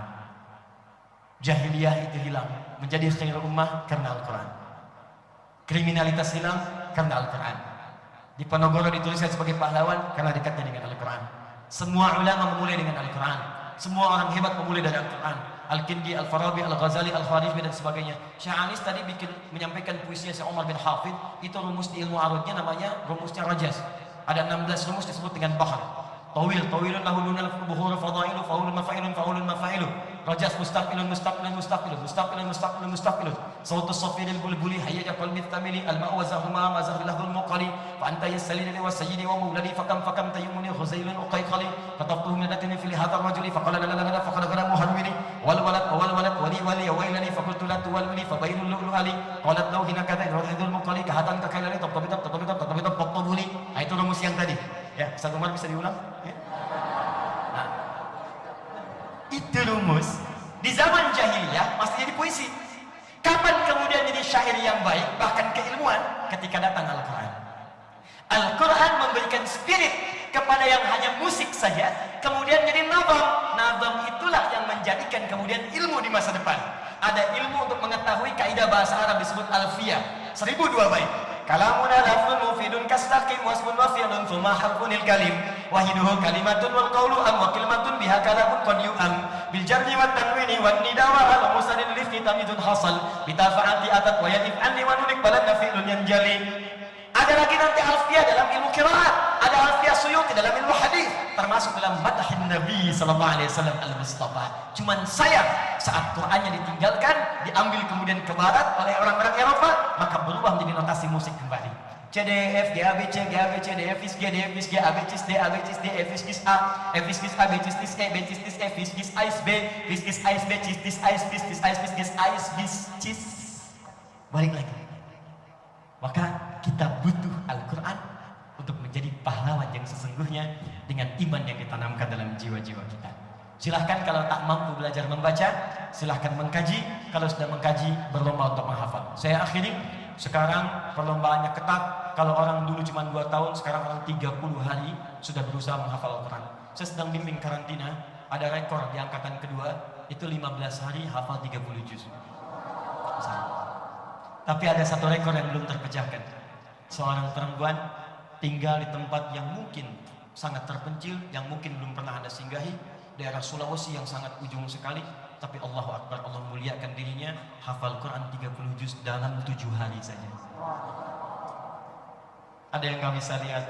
S1: Jahiliyah itu hilang, menjadi khairul ummah karena Al-Quran. Kriminalitas hilang karena Al-Quran. Di Ponorogo dituliskan sebagai pahlawan karena dekatnya dengan Al-Quran. Semua ulama memulai dengan Al-Quran. Semua orang hebat memulai dari Al-Quran. Al-Kindi, Al-Farabi, Al-Ghazali, Al-Kharizmi dan sebagainya. Syekh Anis tadi menyampaikan puisinya Syekh Umar bin Hafid. Itu rumus di ilmu arudnya namanya rumusnya Rajas. Ada 16 rumus disebut dengan bahar. Tawil, tawilun lahu lunal buhur fadailu faulun mafailu. Rajas mustaqilun mustaqilun mustaqilun mustaqilun mustaqilun mustaqilun. Sautus safiril bulbuli hayya qal mithamili al ma'u wa zahuma ma zahril muqali fa anta yasalini wa sayyidi wa mawladi fakam tayyumuni khuzailun uqayqali fatabtuhu min datin fil hadha rajuli faqala la la la faqala ghara muharwili wal walad wali wailani faqultu la tuwalli fa bainul lu'lu'ali qalat law hina kadha radhidul muqali kahatan kakailani tabtabitab tabtabuli. Itu rumus yang tadi. Ya, Ustaz Umar bisa diulang? Ya. Nah, itu rumus di zaman jahiliyah masih jadi puisi. Kapan kemudian jadi syair yang baik, bahkan keilmuan? Ketika datang Al-Quran. Al-Quran memberikan spirit kepada yang hanya musik saja, kemudian jadi nazam. Nazam itulah yang menjadikan kemudian ilmu di masa depan. Ada ilmu untuk mengetahui kaidah bahasa Arab disebut alfiyah, 1002 bait. Kalamuna lafzun mufidun kastaqim wasmun wa fi'lun thumma harfunil kalim wahiduhu kalimatun wal qawlu am wa kalimatun biha kalamun qad yu'am bil jarri wat tanwini wan nida wa al musanid lil khitamidun hasal bitafa'ati atat wa yadif anni wa nunik balan fi'lun yanjali. Ada lagi nanti alfiyah dalam ilmu qiraat, ada alfiyah suyuti dalam ilmu hadis, termasuk dalam madahin Nabi sallallahu alaihi wasallam al-Mustafa. Cuman sayang saat Qur'annya ditinggalkan, diambil kemudian ke barat oleh orang-orang Eropa, maka berubah menjadi notasi musik kembali. C D E F G A B C G A B C D E F G D F G A B C D A B C D F G A F G A B C D E B C D F G A B C D A B C D A B balik lagi. Maka kita butuh Al-Quran untuk menjadi pahlawan yang sesungguhnya dengan iman yang ditanamkan dalam jiwa-jiwa kita. Silahkan kalau tak mampu belajar membaca, silahkan mengkaji. Kalau sudah mengkaji, berlomba untuk menghafal. Saya akhiri, sekarang perlombaannya ketat. Kalau orang dulu cuma 2 tahun, sekarang orang 30 hari sudah berusaha menghafal Al-Quran. Saya sedang bimbing karantina, ada rekor di angkatan kedua, itu 15 hari hafal 30 juz. Tapi ada satu rekor yang belum terpecahkan. Seorang perempuan tinggal di tempat yang mungkin sangat terpencil, yang mungkin belum pernah Anda singgahi, daerah Sulawesi yang sangat ujung sekali, tapi Allahu Akbar, Allah muliakan dirinya, hafal Quran 30 juz dalam 7 hari saja. Ada yang nggak bisa lihat,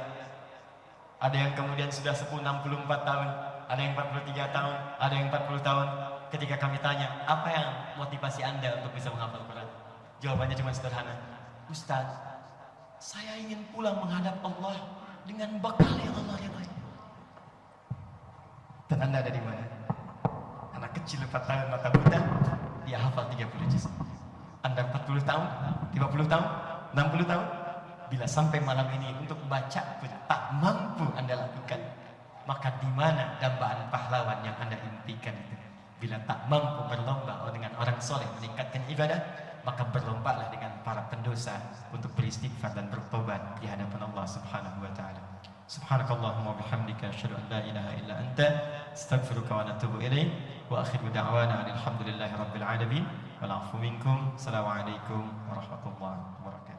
S1: ada yang kemudian sudah sepuh 64 tahun, ada yang 43 tahun, ada yang 40 tahun. Ketika kami tanya, apa yang motivasi Anda untuk bisa menghafal Quran? Jawabannya cuma sederhana, Ustaz, saya ingin pulang menghadap Allah dengan bekal yang Allah ridhai. Dan Anda ada di mana? Anak kecil 4 tahun mata buta, dia hafal 30 juz. Anda 40 tahun, 50 tahun, 60 tahun, bila sampai malam ini untuk baca pun tak mampu Anda lakukan, maka di mana dambaan pahlawan yang Anda impikan itu? Bila tak mampu berlomba dengan orang soleh meningkatkan ibadah, maka berlombalah dengan para pendosa untuk beristighfar dan bertobat di hadapan Allah Subhanahu wa taala. Subhanakallahumma wa bihamdika asyhadu an la ilaha illa anta astaghfiruka wa atubu ilaik wa akhiru da'wana alhamdulillahi rabbil alamin wal 'afwu minkum. Assalamualaikum warahmatullahi wabarakatuh.